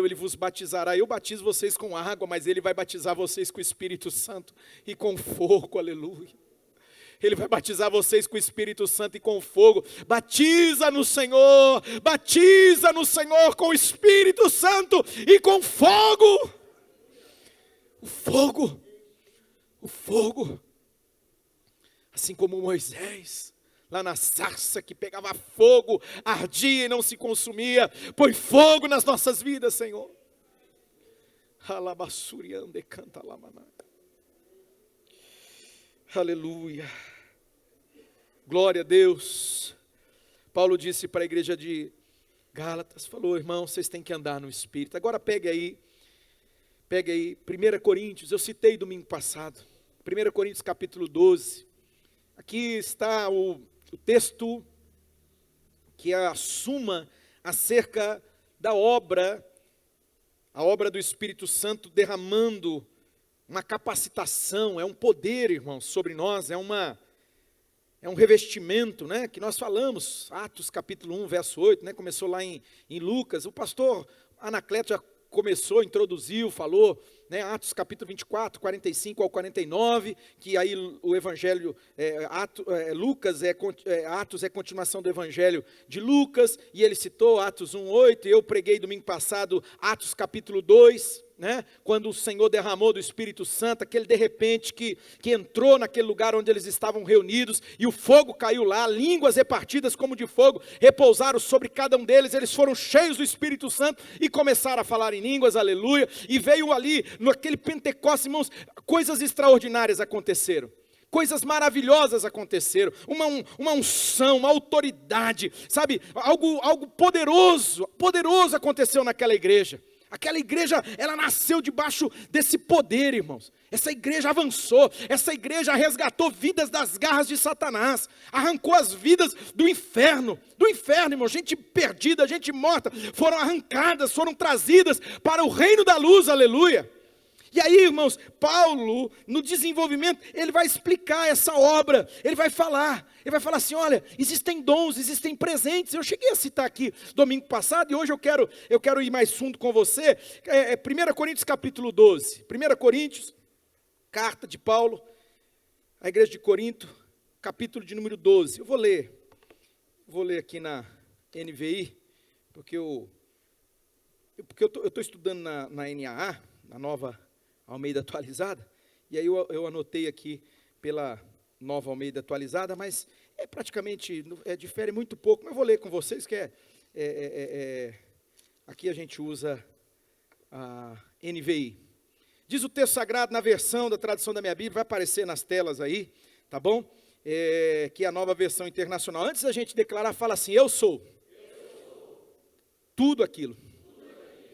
ele vos batizará, eu batizo vocês com água, mas ele vai batizar vocês com o Espírito Santo e com fogo, aleluia. Ele vai batizar vocês com o Espírito Santo e com fogo. Batiza no Senhor com o Espírito Santo e com fogo. O fogo. Assim como Moisés, lá na sarça que pegava fogo, ardia e não se consumia. Põe fogo nas nossas vidas, Senhor. Alabassuriande canta lamaná. Aleluia. Glória a Deus. Paulo disse para a igreja de Gálatas, falou, irmão, vocês têm que andar no Espírito. Agora pegue aí, 1 Coríntios, eu citei domingo passado, 1 Coríntios capítulo 12. Aqui está o texto que é a suma acerca da obra, a obra do Espírito Santo derramando uma capacitação, é um poder, irmãos, sobre nós, é um revestimento, né, que nós falamos, Atos capítulo 1, verso 8, né, começou lá em Lucas, o pastor Anacleto já começou, introduziu, falou, né, Atos capítulo 24, 45 ao 49, que aí o evangelho, Atos é continuação do evangelho de Lucas, e ele citou Atos 1, 8, e eu preguei domingo passado Atos capítulo 2, né, quando o Senhor derramou do Espírito Santo, aquele de repente que entrou naquele lugar onde eles estavam reunidos, e o fogo caiu lá, línguas repartidas como de fogo, repousaram sobre cada um deles, eles foram cheios do Espírito Santo, e começaram a falar em línguas, aleluia, e veio ali, naquele Pentecostes, irmãos, coisas extraordinárias aconteceram. Coisas maravilhosas aconteceram, uma unção, uma autoridade, sabe, algo poderoso aconteceu naquela igreja. Aquela igreja, ela nasceu debaixo desse poder, irmãos. Essa igreja avançou, essa igreja resgatou vidas das garras de Satanás, arrancou as vidas do inferno, irmão, gente perdida, gente morta, foram arrancadas, foram trazidas para o reino da luz, aleluia. E aí, irmãos, Paulo, no desenvolvimento, ele vai explicar essa obra, ele vai falar assim, olha, existem dons, existem presentes, eu cheguei a citar aqui domingo passado, e hoje eu quero ir mais fundo com você, 1 Coríntios capítulo 12, 1 Coríntios, carta de Paulo, à igreja de Corinto, capítulo de número 12, eu vou ler aqui na NVI, porque eu estou estudando na NAA, na nova Almeida atualizada, e aí eu anotei aqui pela nova Almeida atualizada, mas praticamente, difere muito pouco, mas eu vou ler com vocês, que aqui a gente usa a NVI. Diz o texto sagrado na versão da tradução da minha Bíblia, vai aparecer nas telas aí, tá bom? Que é a nova versão internacional. Antes da gente declarar, fala assim, eu sou tudo aquilo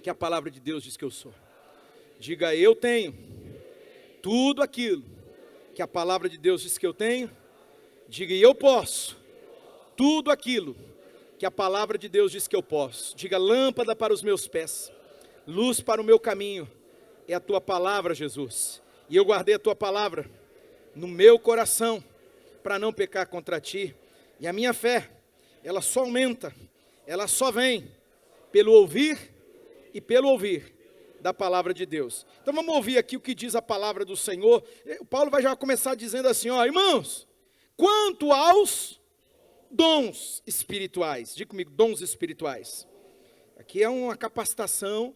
que a palavra de Deus diz que eu sou. Diga, eu tenho tudo aquilo que a palavra de Deus diz que eu tenho. Diga, e eu posso tudo aquilo que a palavra de Deus diz que eu posso. Diga, lâmpada para os meus pés, luz para o meu caminho, é a tua palavra, Jesus. E eu guardei a tua palavra no meu coração, para não pecar contra ti. E a minha fé, ela só aumenta, ela só vem pelo ouvir e pelo ouvir da palavra de Deus. Então vamos ouvir aqui o que diz a palavra do Senhor. O Paulo vai já começar dizendo assim, ó, irmãos, quanto aos dons espirituais, diga comigo, dons espirituais. Aqui é uma capacitação,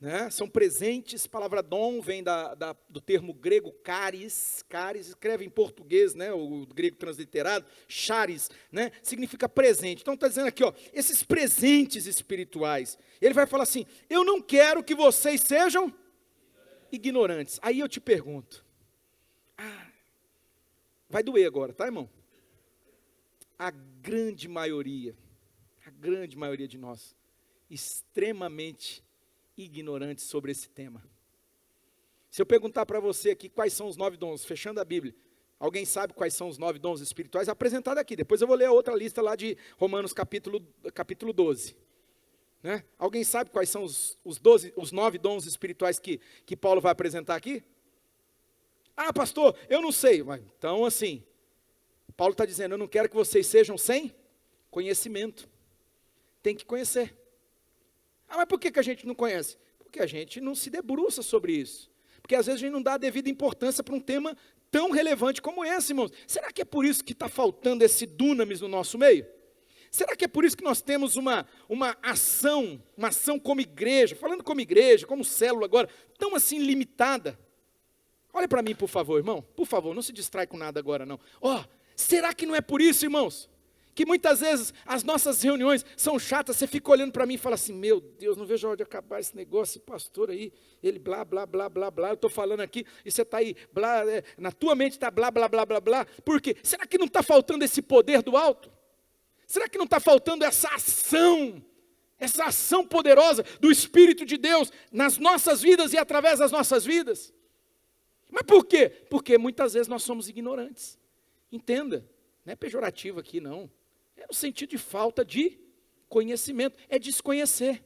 né? São presentes, a palavra dom vem do termo grego charis, escreve em português, né? O grego transliterado, charis, né? Significa presente. Então está dizendo aqui, ó, esses presentes espirituais. Ele vai falar assim, eu não quero que vocês sejam ignorantes. Aí eu te pergunto, vai doer agora, tá, irmão? A grande maioria de nós, extremamente ignorantes sobre esse tema. Se eu perguntar para você aqui quais são os 9 dons, fechando a Bíblia, Alguém sabe quais são os 9 dons espirituais? Apresentado aqui. Depois eu vou ler a outra lista lá de Romanos capítulo 12. Né? Alguém sabe quais são os 9 dons espirituais que Paulo vai apresentar aqui? Ah, pastor, eu não sei. Então, assim, Paulo está dizendo, eu não quero que vocês sejam sem conhecimento. Tem que conhecer. Ah, mas por que a gente não conhece? Porque a gente não se debruça sobre isso. Porque às vezes a gente não dá a devida importância para um tema tão relevante como esse, irmãos. Será que é por isso que está faltando esse dunamis no nosso meio? Será que é por isso que nós temos uma ação como igreja, falando como igreja, como célula agora, tão assim limitada? Olha para mim, por favor, irmão. Por favor, não se distrai com nada agora, não. Será que não é por isso, irmãos? Que muitas vezes as nossas reuniões são chatas, você fica olhando para mim e fala assim, meu Deus, não vejo a hora de acabar esse negócio, esse pastor aí, ele blá, blá, blá, blá, blá, eu estou falando aqui, e você está aí, blá, na tua mente está blá, blá, blá, blá, blá, por quê? Será que não está faltando esse poder do alto? Será que não está faltando essa ação poderosa do Espírito de Deus nas nossas vidas e através das nossas vidas? Mas por quê? Porque muitas vezes nós somos ignorantes. Entenda, não é pejorativo aqui não. É no sentido de falta de conhecimento. É desconhecer.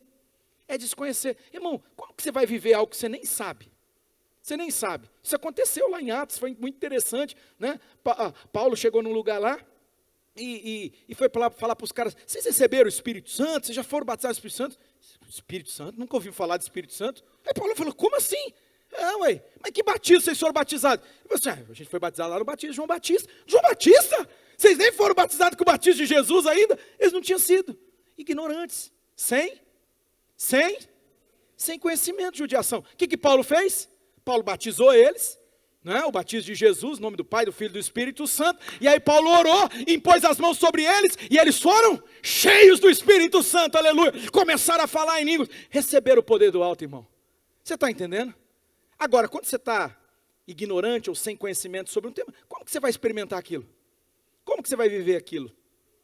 É desconhecer. Irmão, como que você vai viver algo que você nem sabe? Você nem sabe. Isso aconteceu lá em Atos, foi muito interessante. Né? Paulo chegou num lugar lá e foi falar para os caras, vocês receberam o Espírito Santo? Vocês já foram batizados no Espírito Santo? Espírito Santo? Nunca ouviu falar de Espírito Santo? Aí Paulo falou, como assim? Mas que batismo vocês foram batizados? A gente foi batizado lá no batismo de João Batista. João Batista? Vocês nem foram batizados com o batismo de Jesus ainda? Eles não tinham sido. Ignorantes. Sem conhecimento, judiação. O que Paulo fez? Paulo batizou eles, né? O batismo de Jesus, em nome do Pai, do Filho e do Espírito Santo. E aí Paulo orou, impôs as mãos sobre eles, e eles foram cheios do Espírito Santo, aleluia. Começaram a falar em línguas. Receberam o poder do alto, irmão. Você está entendendo? Agora, quando você está ignorante ou sem conhecimento sobre um tema, como que você vai experimentar aquilo? Como que você vai viver aquilo?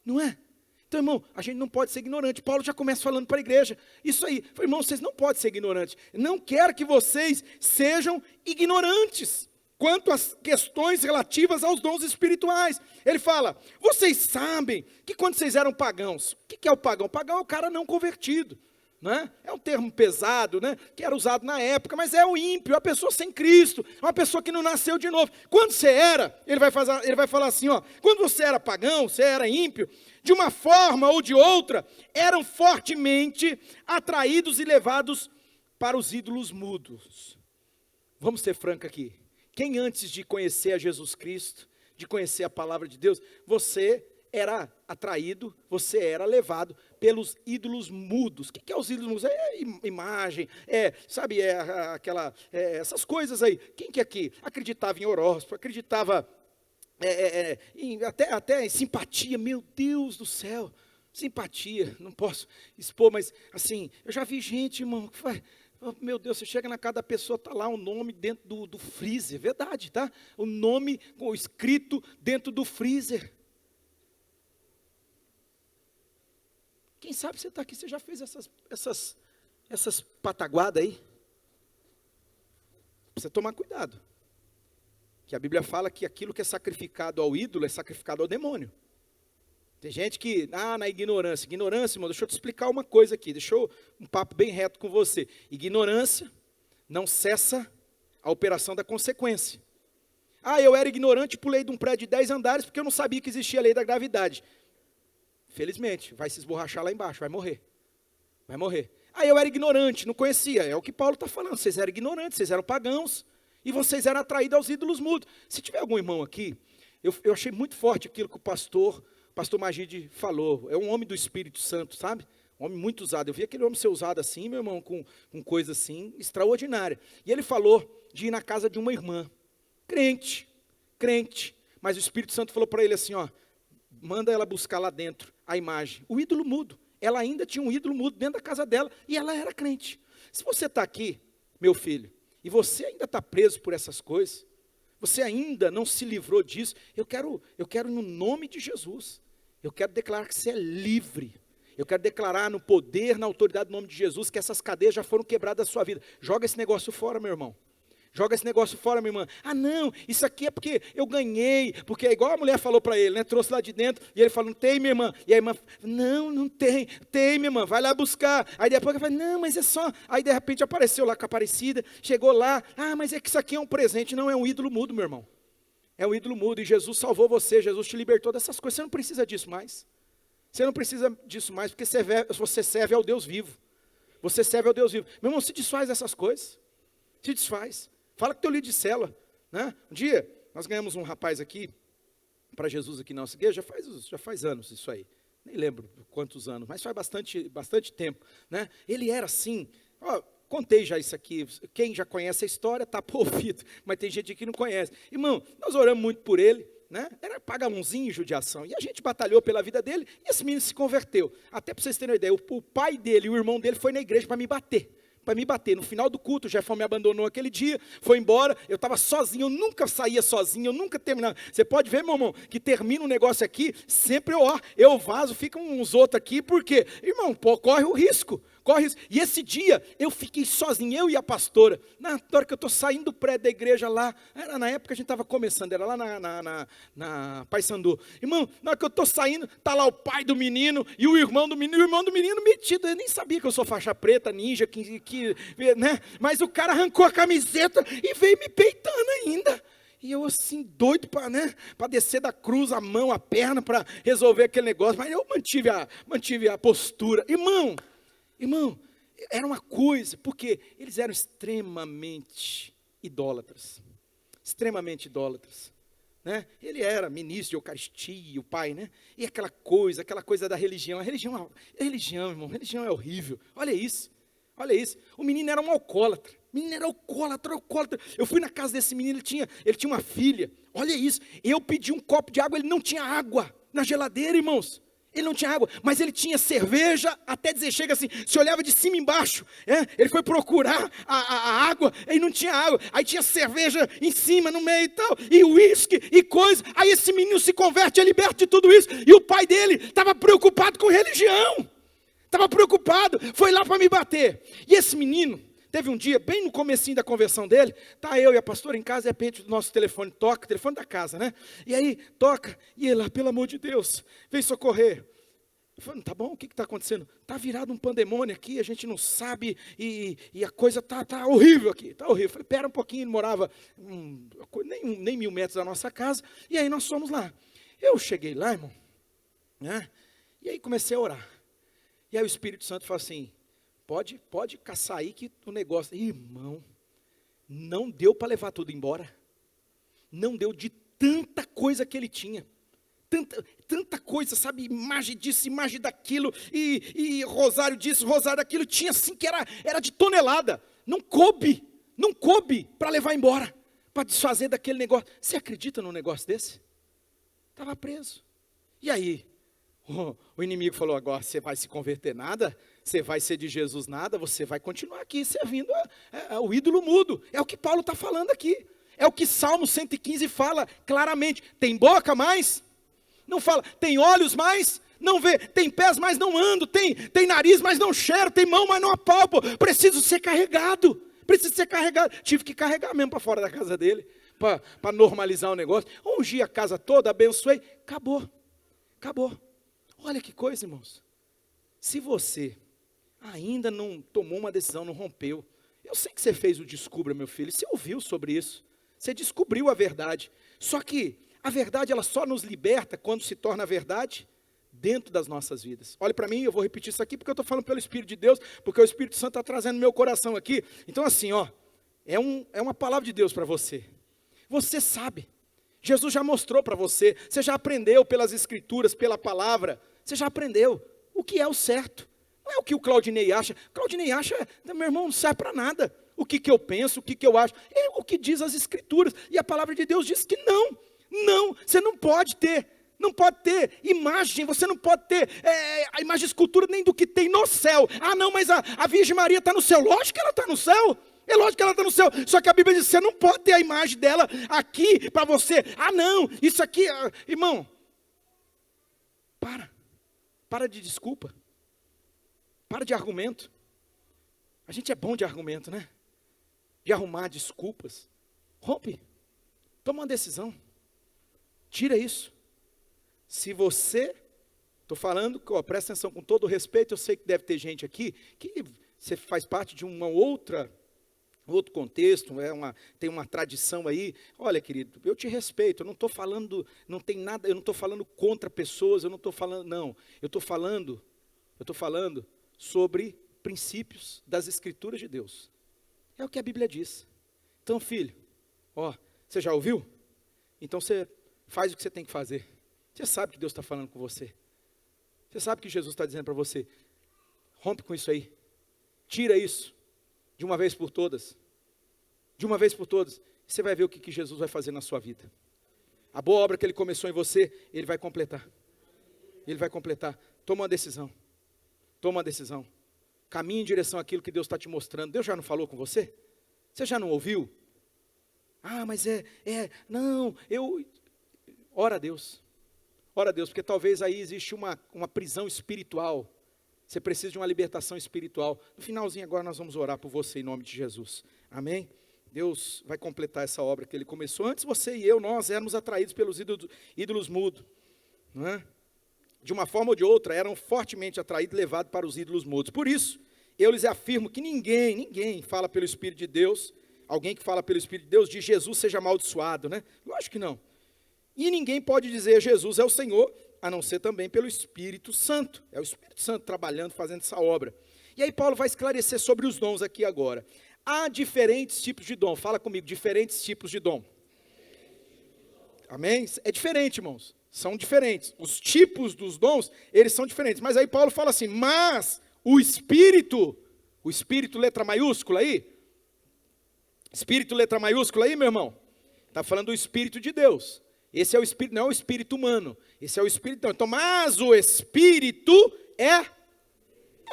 Não é? Então, irmão, a gente não pode ser ignorante. Paulo já começa falando para a igreja. Isso aí. Irmão, vocês não podem ser ignorantes. Não quero que vocês sejam ignorantes quanto às questões relativas aos dons espirituais. Ele fala, vocês sabem que quando vocês eram pagãos, o que é o pagão? O pagão é o cara não convertido. Né? É um termo pesado, né? Que era usado na época, mas é o ímpio, a pessoa sem Cristo, uma pessoa que não nasceu de novo. Quando você era, ele vai falar assim, quando você era pagão, você era ímpio, de uma forma ou de outra, eram fortemente atraídos e levados para os ídolos mudos. Vamos ser franco aqui. Quem antes de conhecer a Jesus Cristo, de conhecer a palavra de Deus, você era atraído, você era levado pelos ídolos mudos. O que é os ídolos mudos? É imagem, essas coisas aí. Quem que aqui acreditava em horóscopo, acreditava até em simpatia? Meu Deus do céu, simpatia, não posso expor, mas assim, eu já vi gente, irmão, que faz... Meu Deus, você chega na casa da pessoa, está lá o nome dentro do freezer, verdade, tá? O nome escrito dentro do freezer. Quem sabe você está aqui, você já fez essas pataguadas aí? Precisa tomar cuidado. Que a Bíblia fala que aquilo que é sacrificado ao ídolo é sacrificado ao demônio. Tem gente que, na ignorância, irmão, deixa eu te explicar uma coisa aqui, um papo bem reto com você. Ignorância não cessa a operação da consequência. Eu era ignorante e pulei de um prédio de 10 andares porque eu não sabia que existia a lei da gravidade. Felizmente, vai se esborrachar lá embaixo, vai morrer. Vai morrer. Eu era ignorante, não conhecia, é o que Paulo está falando, vocês eram ignorantes, vocês eram pagãos, e vocês eram atraídos aos ídolos mudos. Se tiver algum irmão aqui, eu achei muito forte aquilo que o pastor Magide falou, é um homem do Espírito Santo, sabe? Um homem muito usado, eu vi aquele homem ser usado assim, meu irmão, com coisa assim, extraordinária. E ele falou de ir na casa de uma irmã, crente, mas o Espírito Santo falou para ele assim, manda ela buscar lá dentro a imagem, o ídolo mudo. Ela ainda tinha um ídolo mudo dentro da casa dela e ela era crente. Se você está aqui, meu filho, e você ainda está preso por essas coisas, você ainda não se livrou disso, eu quero no nome de Jesus, eu quero declarar que você é livre. Eu quero declarar no poder, na autoridade do nome de Jesus, que essas cadeias já foram quebradas da sua vida. Joga esse negócio fora, meu irmão. Joga esse negócio fora, minha irmã. Ah, não, isso aqui é porque eu ganhei, porque é igual a mulher falou para ele, né? Trouxe lá de dentro, e ele falou, não tem, minha irmã. E a irmã, não tem, minha irmã, vai lá buscar. Aí depois ele falou, não, mas é só. Aí de repente apareceu lá com a Aparecida, chegou lá, mas é que isso aqui é um presente, não é um ídolo mudo, meu irmão. É um ídolo mudo, e Jesus salvou você, Jesus te libertou dessas coisas, você não precisa disso mais. Você não precisa disso mais, porque você serve ao Deus vivo. Você serve ao Deus vivo. Meu irmão, se desfaz dessas coisas. Se desfaz. Fala com o teu líder de célula, né? Um dia, nós ganhamos um rapaz aqui, para Jesus aqui na nossa igreja, já faz anos isso aí. Nem lembro quantos anos, mas faz bastante tempo, né? Ele era assim, contei já isso aqui, quem já conhece a história está por ouvido, mas tem gente aqui que não conhece. Irmão, nós oramos muito por ele, né? Era pagamãozinho e judiação, e a gente batalhou pela vida dele, e esse menino se converteu. Até para vocês terem uma ideia, o pai dele e o irmão dele foi na igreja para me bater. No final do culto, o Jefão me abandonou aquele dia, foi embora, eu estava sozinho, eu nunca saía sozinho, eu nunca terminava. Você pode ver, meu irmão, que termina um negócio aqui, sempre eu vazo, ficam uns outros aqui, porque, irmão, corre o risco. E esse dia, eu fiquei sozinho, eu e a pastora, na hora que eu estou saindo do prédio da igreja lá, era na época que a gente estava começando, era lá na Paysandu. Irmão, na hora que eu estou saindo, está lá o pai do menino, e o irmão do menino metido, eu nem sabia que eu sou faixa preta, ninja, né? Mas o cara arrancou a camiseta e veio me peitando ainda. E eu assim, doido para descer da cruz, a mão, a perna, para resolver aquele negócio, mas eu mantive a postura. Irmão, era uma coisa, porque eles eram extremamente idólatras, né? Ele era ministro de Eucaristia, o pai, né? E aquela coisa da religião, irmão, religião é horrível, olha isso, o menino era um alcoólatra, eu fui na casa desse menino, ele tinha uma filha, olha isso, eu pedi um copo de água, ele não tinha água na geladeira, irmãos. Ele não tinha água, mas ele tinha cerveja, até dizer, chega assim, se olhava de cima embaixo, ele foi procurar a água, e não tinha água, aí tinha cerveja em cima, no meio e tal, e uísque, e coisa, aí esse menino se converte, é liberto de tudo isso, e o pai dele estava preocupado com religião, foi lá para me bater, e esse menino, teve um dia, bem no comecinho da conversão dele, tá eu e a pastora em casa, de repente o nosso telefone toca, telefone da casa, né? E aí toca, e ele lá, pelo amor de Deus, vem socorrer. Eu falei, tá bom, o que está acontecendo? Está virado um pandemônio aqui, a gente não sabe, e a coisa tá horrível aqui, está horrível. Eu falei, pera um pouquinho, ele morava nem 1000 metros da nossa casa, e aí nós fomos lá. Eu cheguei lá, irmão, né? E aí comecei a orar. E aí o Espírito Santo falou assim, pode caçar aí que o negócio... Irmão, não deu para levar tudo embora. Não deu, de tanta coisa que ele tinha. Tanta coisa, sabe? Imagem disso, imagem daquilo. E rosário disso, rosário daquilo. Tinha assim que era de tonelada. Não coube para levar embora. Para desfazer daquele negócio. Você acredita num negócio desse? Estava preso. E aí? O inimigo falou, agora você vai se converter nada, você vai ser de Jesus nada, você vai continuar aqui servindo o ídolo mudo. É o que Paulo está falando aqui. É o que Salmo 115 fala claramente. Tem boca, mas não fala. Tem olhos, mas não vê. Tem pés, mas não ando. Tem nariz, mas não cheiro. Tem mão, mas não apalpo. Preciso ser carregado. Tive que carregar mesmo para fora da casa dele, para normalizar o negócio. Ungi a casa toda, abençoei. Acabou. Olha que coisa, irmãos. Se você ainda não tomou uma decisão, não rompeu, eu sei que você fez o Descubra, meu filho, você ouviu sobre isso, você descobriu a verdade, só que a verdade ela só nos liberta quando se torna a verdade dentro das nossas vidas. Olha para mim, eu vou repetir isso aqui porque eu estou falando pelo Espírito de Deus, porque o Espírito Santo está trazendo no meu coração aqui. Então assim, é uma palavra de Deus para você. Você sabe, Jesus já mostrou para você, você já aprendeu pelas Escrituras, pela palavra, você já aprendeu o que é o certo. Não é o que o Claudinei acha. Claudinei acha, meu irmão, não serve para nada. O que eu penso, o que eu acho. É o que diz as Escrituras. E a palavra de Deus diz que não, você não pode ter imagem, você não pode ter a imagem escultura nem do que tem no céu. Ah não, mas a Virgem Maria está no céu. Lógico que ela está no céu. É lógico que ela está no céu, só que a Bíblia diz, você não pode ter a imagem dela aqui para você. Ah não, isso aqui, irmão, para de desculpa, para de argumento. A gente é bom de argumento, né? de arrumar desculpas. Rompe, toma uma decisão, tira isso. Se você, estou falando, presta atenção com todo o respeito, eu sei que deve ter gente aqui, que você faz parte de outro contexto, tem uma tradição aí. Olha, querido, eu te respeito, eu não estou falando, não tem nada, eu não estou falando contra pessoas, eu não estou falando, não, eu estou falando sobre princípios das Escrituras de Deus. É o que a Bíblia diz. Então, filho, você já ouviu? Então você faz o que você tem que fazer. Você sabe que Deus está falando com você. Você sabe que Jesus está dizendo para você, rompe com isso aí. Tira isso, de uma vez por todas. De uma vez por todas. Você vai ver o que Jesus vai fazer na sua vida. A boa obra que Ele começou em você, Ele vai completar. Ele vai completar. Toma uma decisão. Toma uma decisão. Caminhe em direção àquilo que Deus está te mostrando. Deus já não falou com você? Você já não ouviu? Mas ora a Deus. Ora a Deus, porque talvez aí existe uma prisão espiritual. Você precisa de uma libertação espiritual. No finalzinho agora nós vamos orar por você em nome de Jesus. Amém? Deus vai completar essa obra que Ele começou. Antes você e eu, nós éramos atraídos pelos ídolos mudos. Não é? De uma forma ou de outra, eram fortemente atraídos e levados para os ídolos mudos. Por isso, eu lhes afirmo que ninguém fala pelo Espírito de Deus. Alguém que fala pelo Espírito de Deus diz Jesus seja amaldiçoado, né? Lógico que não. E ninguém pode dizer Jesus é o Senhor, a não ser também pelo Espírito Santo. É o Espírito Santo trabalhando, fazendo essa obra. E aí Paulo vai esclarecer sobre os dons aqui agora. Há diferentes tipos de dom. Fala comigo, diferentes tipos de dom. Amém? É diferente, irmãos. São diferentes. Os tipos dos dons, eles são diferentes. Mas aí Paulo fala assim, mas o Espírito letra maiúscula aí, Espírito letra maiúscula aí, meu irmão, está falando do Espírito de Deus. Esse é o Espírito, não é o Espírito humano. Esse é o Espírito. Então, mas o Espírito é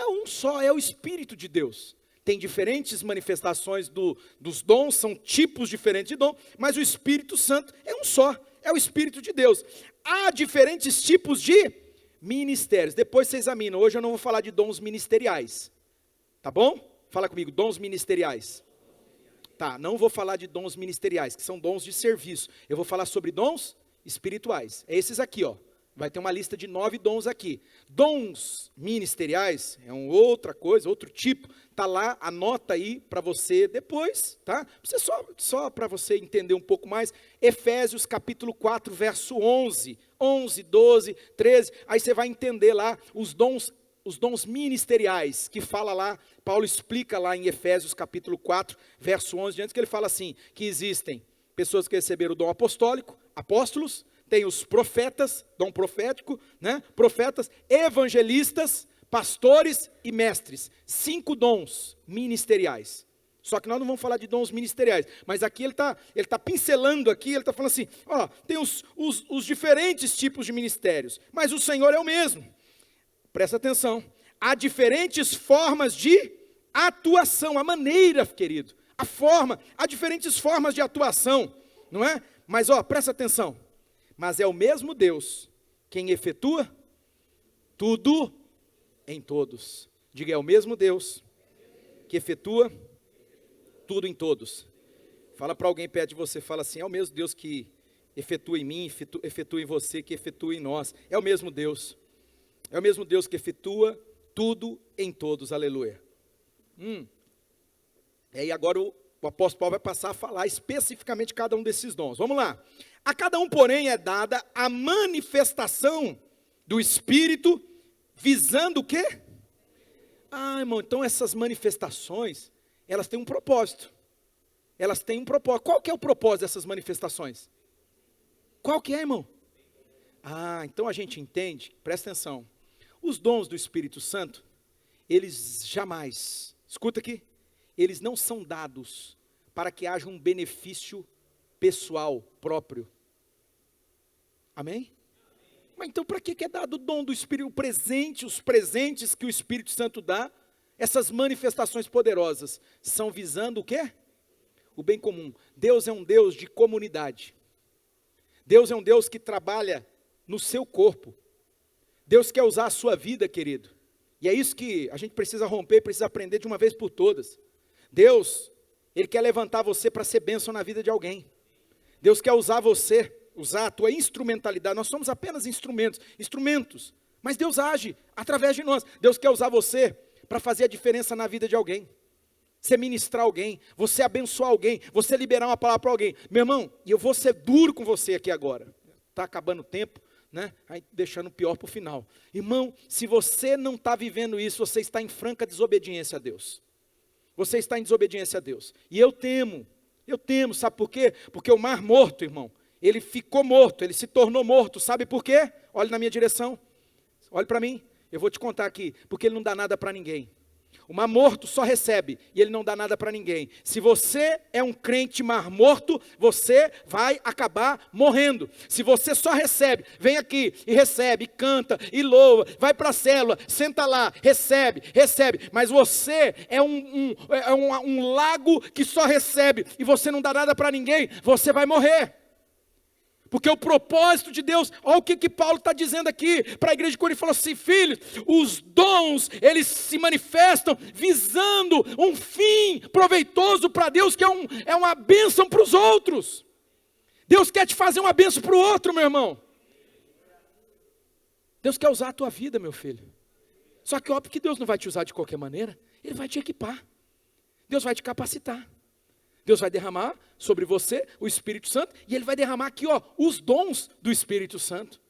um só, é o Espírito de Deus. Tem diferentes manifestações dos dons, são tipos diferentes de dom, mas o Espírito Santo é um só, é o Espírito de Deus. Há diferentes tipos de ministérios. Depois você examina. Hoje eu não vou falar de dons ministeriais. Tá bom? Fala comigo, dons ministeriais. Tá, não vou falar de dons ministeriais, que são dons de serviço. Eu vou falar sobre dons espirituais. É esses aqui, ó. Vai ter uma lista de 9 dons aqui. Dons ministeriais é outra coisa, outro tipo. Tá lá, anota aí para você depois, tá? Só para você entender um pouco mais. Efésios capítulo 4, verso 11, 12, 13. Aí você vai entender lá os dons ministeriais, que fala lá, Paulo explica lá em Efésios capítulo 4, verso 11, diante que ele fala assim, que existem pessoas que receberam o dom apostólico, apóstolos, tem os profetas, dom profético, né? Profetas, evangelistas, pastores e mestres. 5 dons ministeriais. Só que nós não vamos falar de dons ministeriais, mas aqui ele tá pincelando aqui, ele está falando assim, tem os diferentes tipos de ministérios, mas o Senhor é o mesmo. Presta atenção, há diferentes formas de atuação, a maneira, querido, há diferentes formas de atuação, não é? Mas presta atenção, mas é o mesmo Deus quem efetua tudo em todos. Diga, é o mesmo Deus que efetua tudo em todos. Fala para alguém perto de você, fala assim, é o mesmo Deus que efetua em mim, efetua em você, que efetua em nós. É o mesmo Deus. É o mesmo Deus que efetua tudo em todos, aleluia. E aí agora o apóstolo Paulo vai passar a falar especificamente cada um desses dons. Vamos lá. A cada um, porém, é dada a manifestação do Espírito, visando o quê? Irmão, então essas manifestações, elas têm um propósito. Elas têm um propósito. Qual que é o propósito dessas manifestações? Qual que é, irmão? Então a gente entende, presta atenção. Os dons do Espírito Santo, eles jamais, escuta aqui, eles não são dados para que haja um benefício pessoal próprio. Amém? Mas então para que é dado o dom do Espírito, os presentes que o Espírito Santo dá, essas manifestações poderosas, são visando o quê? O bem comum. Deus é um Deus de comunidade. Deus é um Deus que trabalha no seu corpo. Deus quer usar a sua vida, querido. E é isso que a gente precisa romper, precisa aprender de uma vez por todas. Deus, Ele quer levantar você para ser bênção na vida de alguém. Deus quer usar você, usar a tua instrumentalidade. Nós somos apenas instrumentos. Mas Deus age através de nós. Deus quer usar você para fazer a diferença na vida de alguém. Você ministrar alguém, você abençoar alguém, você liberar uma palavra para alguém. Meu irmão, e eu vou ser duro com você aqui agora. Está acabando o tempo, né? Aí deixando o pior para o final. Irmão, se você não está vivendo isso, você está em franca desobediência a Deus. Você está em desobediência a Deus. E eu temo, sabe por quê? Porque o mar morto, irmão, ele ficou morto, ele se tornou morto. Sabe por quê? Olhe na minha direção, olhe para mim, eu vou te contar aqui. Porque ele não dá nada para ninguém. O mar morto só recebe e ele não dá nada para ninguém. Se você é um crente mar morto, você vai acabar morrendo. Se você só recebe, vem aqui e recebe, canta e louva, vai para a célula, senta lá, recebe. Mas você é um lago que só recebe e você não dá nada para ninguém, você vai morrer. Porque o propósito de Deus, olha o que Paulo está dizendo aqui para a igreja de Corinto. Ele falou assim: filhos, os dons, eles se manifestam visando um fim proveitoso para Deus, que é uma bênção para os outros. Deus quer te fazer uma bênção para o outro, meu irmão. Deus quer usar a tua vida, meu filho. Só que óbvio que Deus não vai te usar de qualquer maneira. Ele vai te equipar. Deus vai te capacitar. Deus vai derramar sobre você o Espírito Santo, e Ele vai derramar aqui, ó, os dons do Espírito Santo.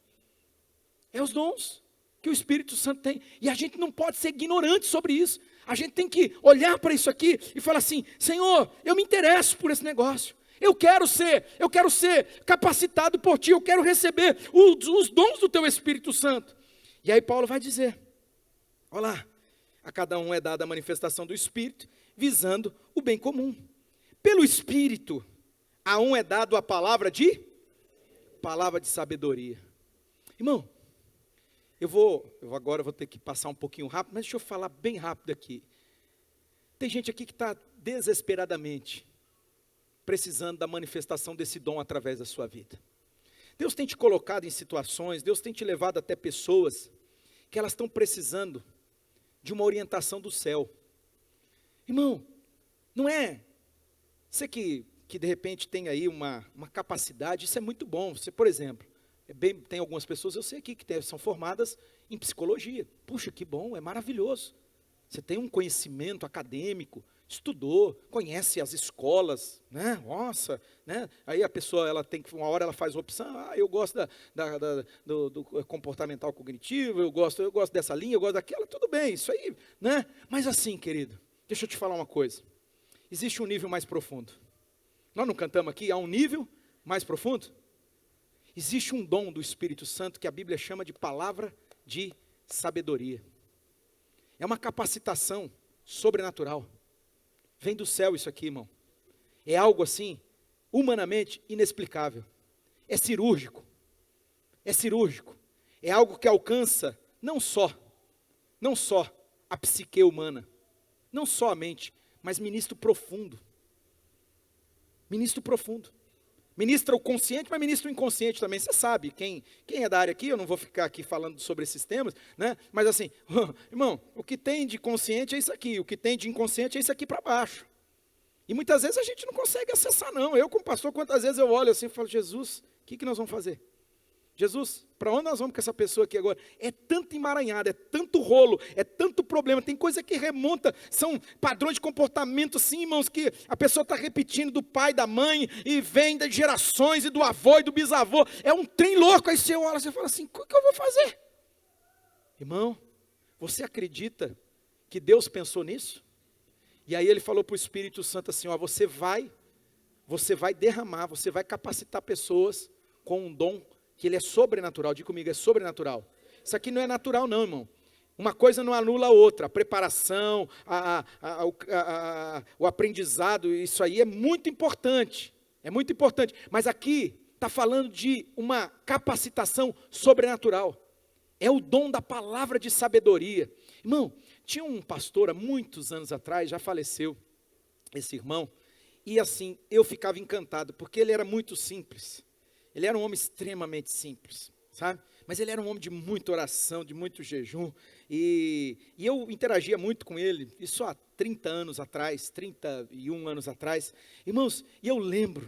É os dons que o Espírito Santo tem, e a gente não pode ser ignorante sobre isso. A gente tem que olhar para isso aqui e falar assim: Senhor, eu me interesso por esse negócio. Eu quero ser capacitado por Ti, eu quero receber os dons do Teu Espírito Santo. E aí Paulo vai dizer, olha lá, a cada um é dada a manifestação do Espírito, visando o bem comum. Pelo Espírito, a um é dado a palavra de sabedoria. Irmão, eu agora vou ter que passar um pouquinho rápido, mas deixa eu falar bem rápido aqui. Tem gente aqui que está desesperadamente precisando da manifestação desse dom através da sua vida. Deus tem te colocado em situações, Deus tem te levado até pessoas que elas estão precisando de uma orientação do céu. Irmão, não é... Você que de repente tem aí uma capacidade, isso é muito bom. Você, por exemplo, tem algumas pessoas, eu sei aqui, que são formadas em psicologia. Puxa, que bom, é maravilhoso. Você tem um conhecimento acadêmico, estudou, conhece as escolas, né? Nossa, né? Aí a pessoa, uma hora ela faz opção, eu gosto do comportamental cognitivo, eu gosto dessa linha, eu gosto daquela, tudo bem, isso aí, né? Mas assim, querido, deixa eu te falar uma coisa. Existe um nível mais profundo. Nós não cantamos aqui, há um nível mais profundo? Existe um dom do Espírito Santo que a Bíblia chama de palavra de sabedoria. É uma capacitação sobrenatural. Vem do céu isso aqui, irmão. É algo assim, humanamente inexplicável. É cirúrgico. É algo que alcança não só a psique humana, não só a mente, mas ministro profundo. Ministra o consciente, mas ministra o inconsciente também. Você sabe, quem é da área aqui, eu não vou ficar aqui falando sobre esses temas, né? Mas assim, irmão, o que tem de consciente é isso aqui, o que tem de inconsciente é isso aqui para baixo. E muitas vezes a gente não consegue acessar não. Eu como pastor, quantas vezes eu olho assim e falo: Jesus, o que nós vamos fazer? Jesus, para onde nós vamos com essa pessoa aqui agora? É tanto emaranhado, é tanto rolo, é tanto problema, tem coisa que remonta, são padrões de comportamento assim, irmãos, que a pessoa está repetindo do pai, da mãe, e vem das gerações, e do avô e do bisavô, é um trem louco. Aí você olha, você fala assim: o que eu vou fazer? Irmão, você acredita que Deus pensou nisso? E aí Ele falou para o Espírito Santo assim: ó, você vai derramar, você vai capacitar pessoas com um dom que ele é sobrenatural. Diga comigo, é sobrenatural. Isso aqui não é natural não, irmão. Uma coisa não anula a outra. A preparação, o aprendizado, isso aí é muito importante. É muito importante. Mas aqui está falando de uma capacitação sobrenatural. É o dom da palavra de sabedoria. Irmão, tinha um pastor há muitos anos atrás, já faleceu, esse irmão. E assim, eu ficava encantado, porque ele era muito simples. Ele era um homem extremamente simples, sabe? Mas ele era um homem de muita oração, de muito jejum. E eu interagia muito com ele, isso há 30 anos atrás, 31 anos atrás, irmãos, e eu lembro,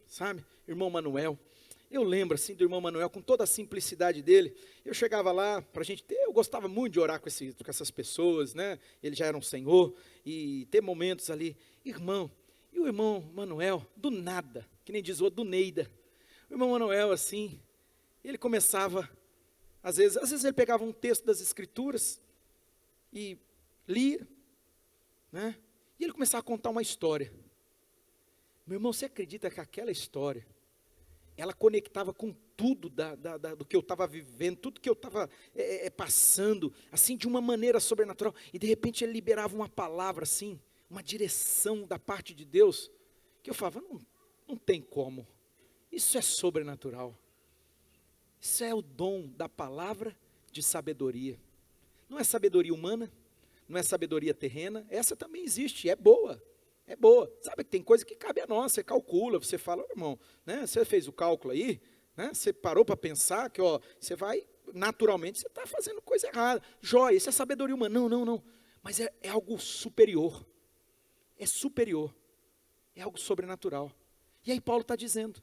sabe, irmão Manuel, eu lembro assim do irmão Manuel, com toda a simplicidade dele, eu chegava lá, eu gostava muito de orar com essas pessoas, né, ele já era um senhor, e ter momentos ali, irmão, e o irmão Manuel, do nada, que nem diz o do Neida, o irmão Manuel assim, ele começava, às vezes ele pegava um texto das Escrituras, e lia, né, e ele começava a contar uma história. Meu irmão, você acredita que aquela história, ela conectava com tudo do que eu estava vivendo, tudo que eu estava passando, assim, de uma maneira sobrenatural, e de repente ele liberava uma palavra assim, uma direção da parte de Deus, que eu falava, não tem como, isso é sobrenatural, isso é o dom da palavra de sabedoria, não é sabedoria humana, não é sabedoria terrena, essa também existe, é boa, sabe que tem coisa que cabe a nós, você calcula, você fala, irmão, né, você fez o cálculo aí, né, você parou para pensar que, você vai, naturalmente, você está fazendo coisa errada, joia, isso é sabedoria humana, não, mas é algo superior, é algo sobrenatural, e aí Paulo está dizendo,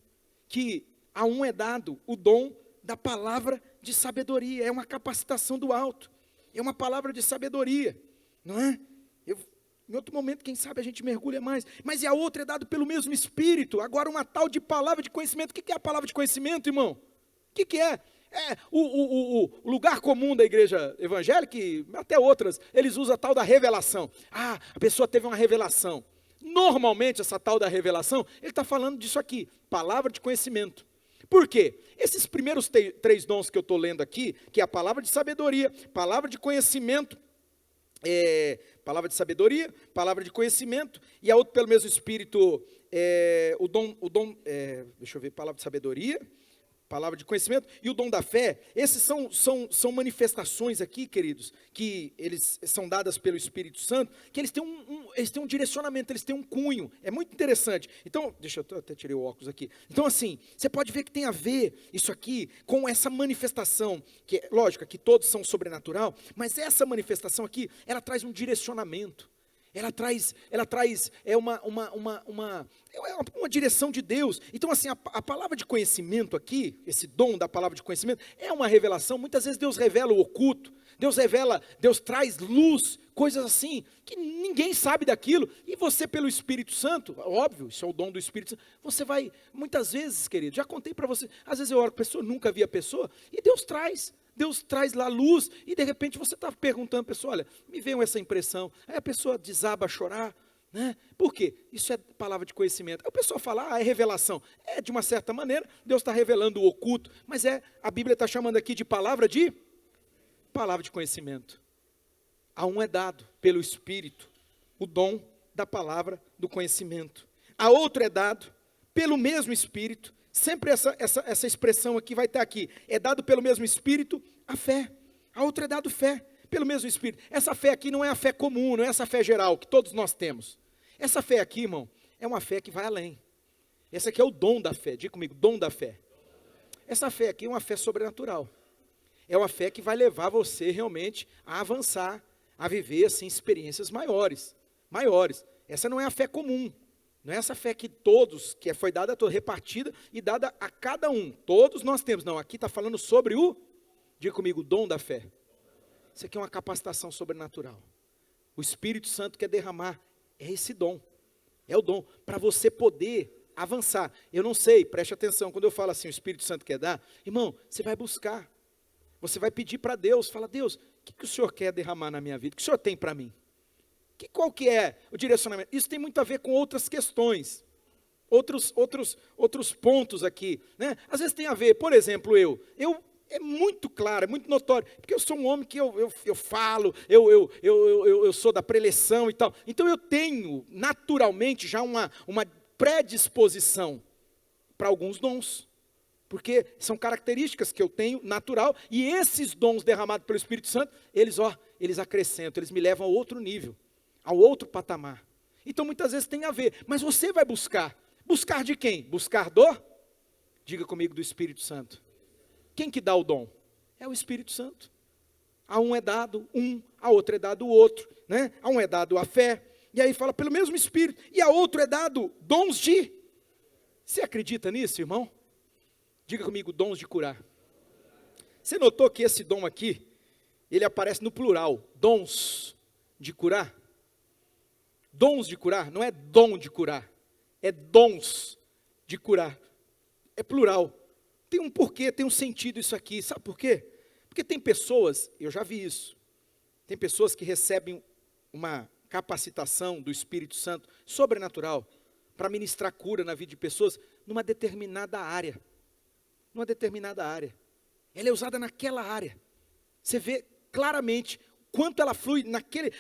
que a um é dado o dom da palavra de sabedoria, é uma capacitação do alto, é uma palavra de sabedoria, não é? Em outro momento, quem sabe a gente mergulha mais. Mas e a outra é dado pelo mesmo Espírito. Agora uma tal de palavra de conhecimento. O que é a palavra de conhecimento, irmão? O que é? É o lugar comum da igreja evangélica, e até outras, eles usam a tal da revelação. A pessoa teve uma revelação. Normalmente, essa tal da revelação, ele está falando disso aqui, palavra de conhecimento. Por quê? Esses primeiros 3 dons que eu estou lendo aqui, que é a palavra de sabedoria, palavra de conhecimento, palavra de sabedoria, palavra de conhecimento, e a outra pelo mesmo Espírito, deixa eu ver, palavra de sabedoria, palavra de conhecimento, e o dom da fé. Esses são manifestações aqui, queridos, que eles são dadas pelo Espírito Santo, que eles têm um direcionamento, eles têm um cunho, é muito interessante. Então, eu até tirei o óculos aqui. Então assim, você pode ver que tem a ver isso aqui com essa manifestação, que lógico, que todos são sobrenatural, mas essa manifestação aqui, ela traz um direcionamento. Ela traz uma direção de Deus. Então assim, a palavra de conhecimento aqui, esse dom da palavra de conhecimento, é uma revelação. Muitas vezes Deus revela o oculto, Deus traz luz, coisas assim, que ninguém sabe daquilo, e você pelo Espírito Santo, óbvio, isso é o dom do Espírito Santo, você vai, muitas vezes, querido, já contei para você, às vezes eu oro com a pessoa, nunca vi a pessoa, e Deus traz lá luz, e de repente você está perguntando a pessoa, olha, me veio essa impressão, aí a pessoa desaba a chorar, né? Por quê? Isso é palavra de conhecimento. Aí a pessoa fala, é revelação, de uma certa maneira, Deus está revelando o oculto, mas a Bíblia está chamando aqui de palavra de conhecimento. A um é dado pelo Espírito o dom da palavra do conhecimento, a outro é dado pelo mesmo Espírito. Sempre essa expressão aqui vai estar aqui, é dado pelo mesmo Espírito a fé, a outra é dado fé, pelo mesmo Espírito. Essa fé aqui não é a fé comum, não é essa fé geral, que todos nós temos. Essa fé aqui, irmão, é uma fé que vai além. Essa aqui é o dom da fé, diga comigo, dom da fé. Essa fé aqui é uma fé sobrenatural. É uma fé que vai levar você realmente a avançar, a viver assim experiências maiores. Essa não é a fé comum. Não é essa fé que todos, que foi dada, repartida e dada a cada um. Todos nós temos. Não, aqui está falando sobre diga comigo, o dom da fé. Isso aqui é uma capacitação sobrenatural. O Espírito Santo quer derramar, é esse dom. É o dom, para você poder avançar. Eu não sei, preste atenção, quando eu falo assim, o Espírito Santo quer dar, irmão, você vai buscar. Você vai pedir para Deus, fala, Deus, o que o Senhor quer derramar na minha vida? O que o Senhor tem para mim? Qual que é o direcionamento? Isso tem muito a ver com outras questões, outros pontos aqui, né? Às vezes tem a ver, por exemplo, é muito claro, é muito notório, porque eu sou um homem que eu falo, eu sou da preleção e tal, então eu tenho naturalmente já uma predisposição para alguns dons, porque são características que eu tenho natural, e esses dons derramados pelo Espírito Santo, eles acrescentam, eles me levam a outro nível, ao outro patamar. Então muitas vezes tem a ver, mas você vai buscar de quem? Buscar diga comigo, do Espírito Santo. Quem que dá o dom? É o Espírito Santo. A um é dado um, a outro é dado o outro, né? A um é dado a fé, e aí fala pelo mesmo Espírito, e a outro é dado dons de... Você acredita nisso, irmão? Diga comigo, dons de curar. Você notou que esse dom aqui, ele aparece no plural, dons de curar? Dons de curar, não é dom de curar, é dons de curar. É plural. Tem um porquê, tem um sentido isso aqui, sabe por quê? Porque tem pessoas, eu já vi isso, tem pessoas que recebem uma capacitação do Espírito Santo sobrenatural para ministrar cura na vida de pessoas numa determinada área. Numa determinada área. Ela é usada naquela área. Você vê claramente quanto ela flui naquele...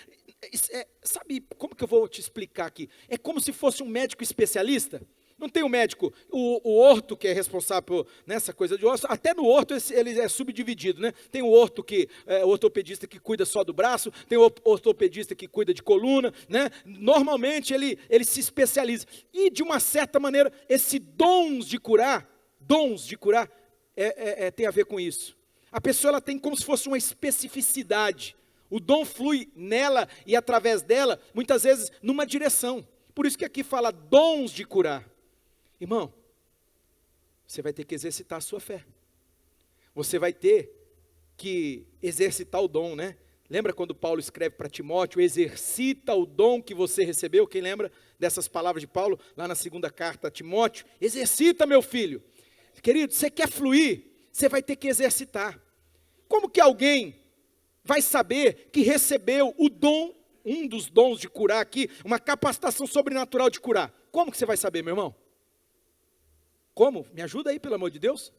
sabe como que eu vou te explicar aqui? É como se fosse um médico especialista. Não tem um médico, o orto que é responsável nessa coisa de osso, até no orto ele é subdividido, né? Tem o orto que o ortopedista que cuida só do braço, tem o ortopedista que cuida de coluna, né? Normalmente ele se especializa. E de uma certa maneira, esse dons de curar, tem a ver com isso. A pessoa ela tem como se fosse uma especificidade. O dom flui nela e através dela, muitas vezes numa direção. Por isso que aqui fala dons de curar. Irmão, você vai ter que exercitar a sua fé. Você vai ter que exercitar o dom, né? Lembra quando Paulo escreve para Timóteo, exercita o dom que você recebeu? Quem lembra dessas palavras de Paulo, lá na segunda carta a Timóteo? Exercita, meu filho. Querido, você quer fluir? Você vai ter que exercitar. Como que alguém vai saber que recebeu o dom, um dos dons de curar aqui, uma capacitação sobrenatural de curar? Como que você vai saber, meu irmão? Como? Me ajuda aí, pelo amor de Deus.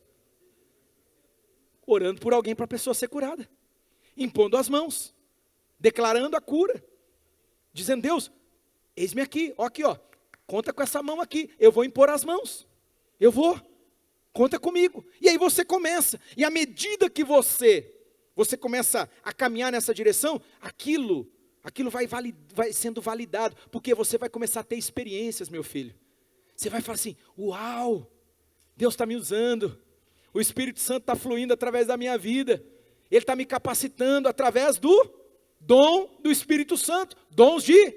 Orando por alguém para a pessoa ser curada. Impondo as mãos. Declarando a cura. Dizendo, Deus, eis-me aqui, ó, conta com essa mão aqui, eu vou impor as mãos. Eu vou, conta comigo. E aí você começa, e à medida que você começa a caminhar nessa direção, aquilo vai sendo validado, porque você vai começar a ter experiências, meu filho. Você vai falar assim, uau, Deus está me usando, o Espírito Santo está fluindo através da minha vida, Ele está me capacitando através do dom do Espírito Santo, dons de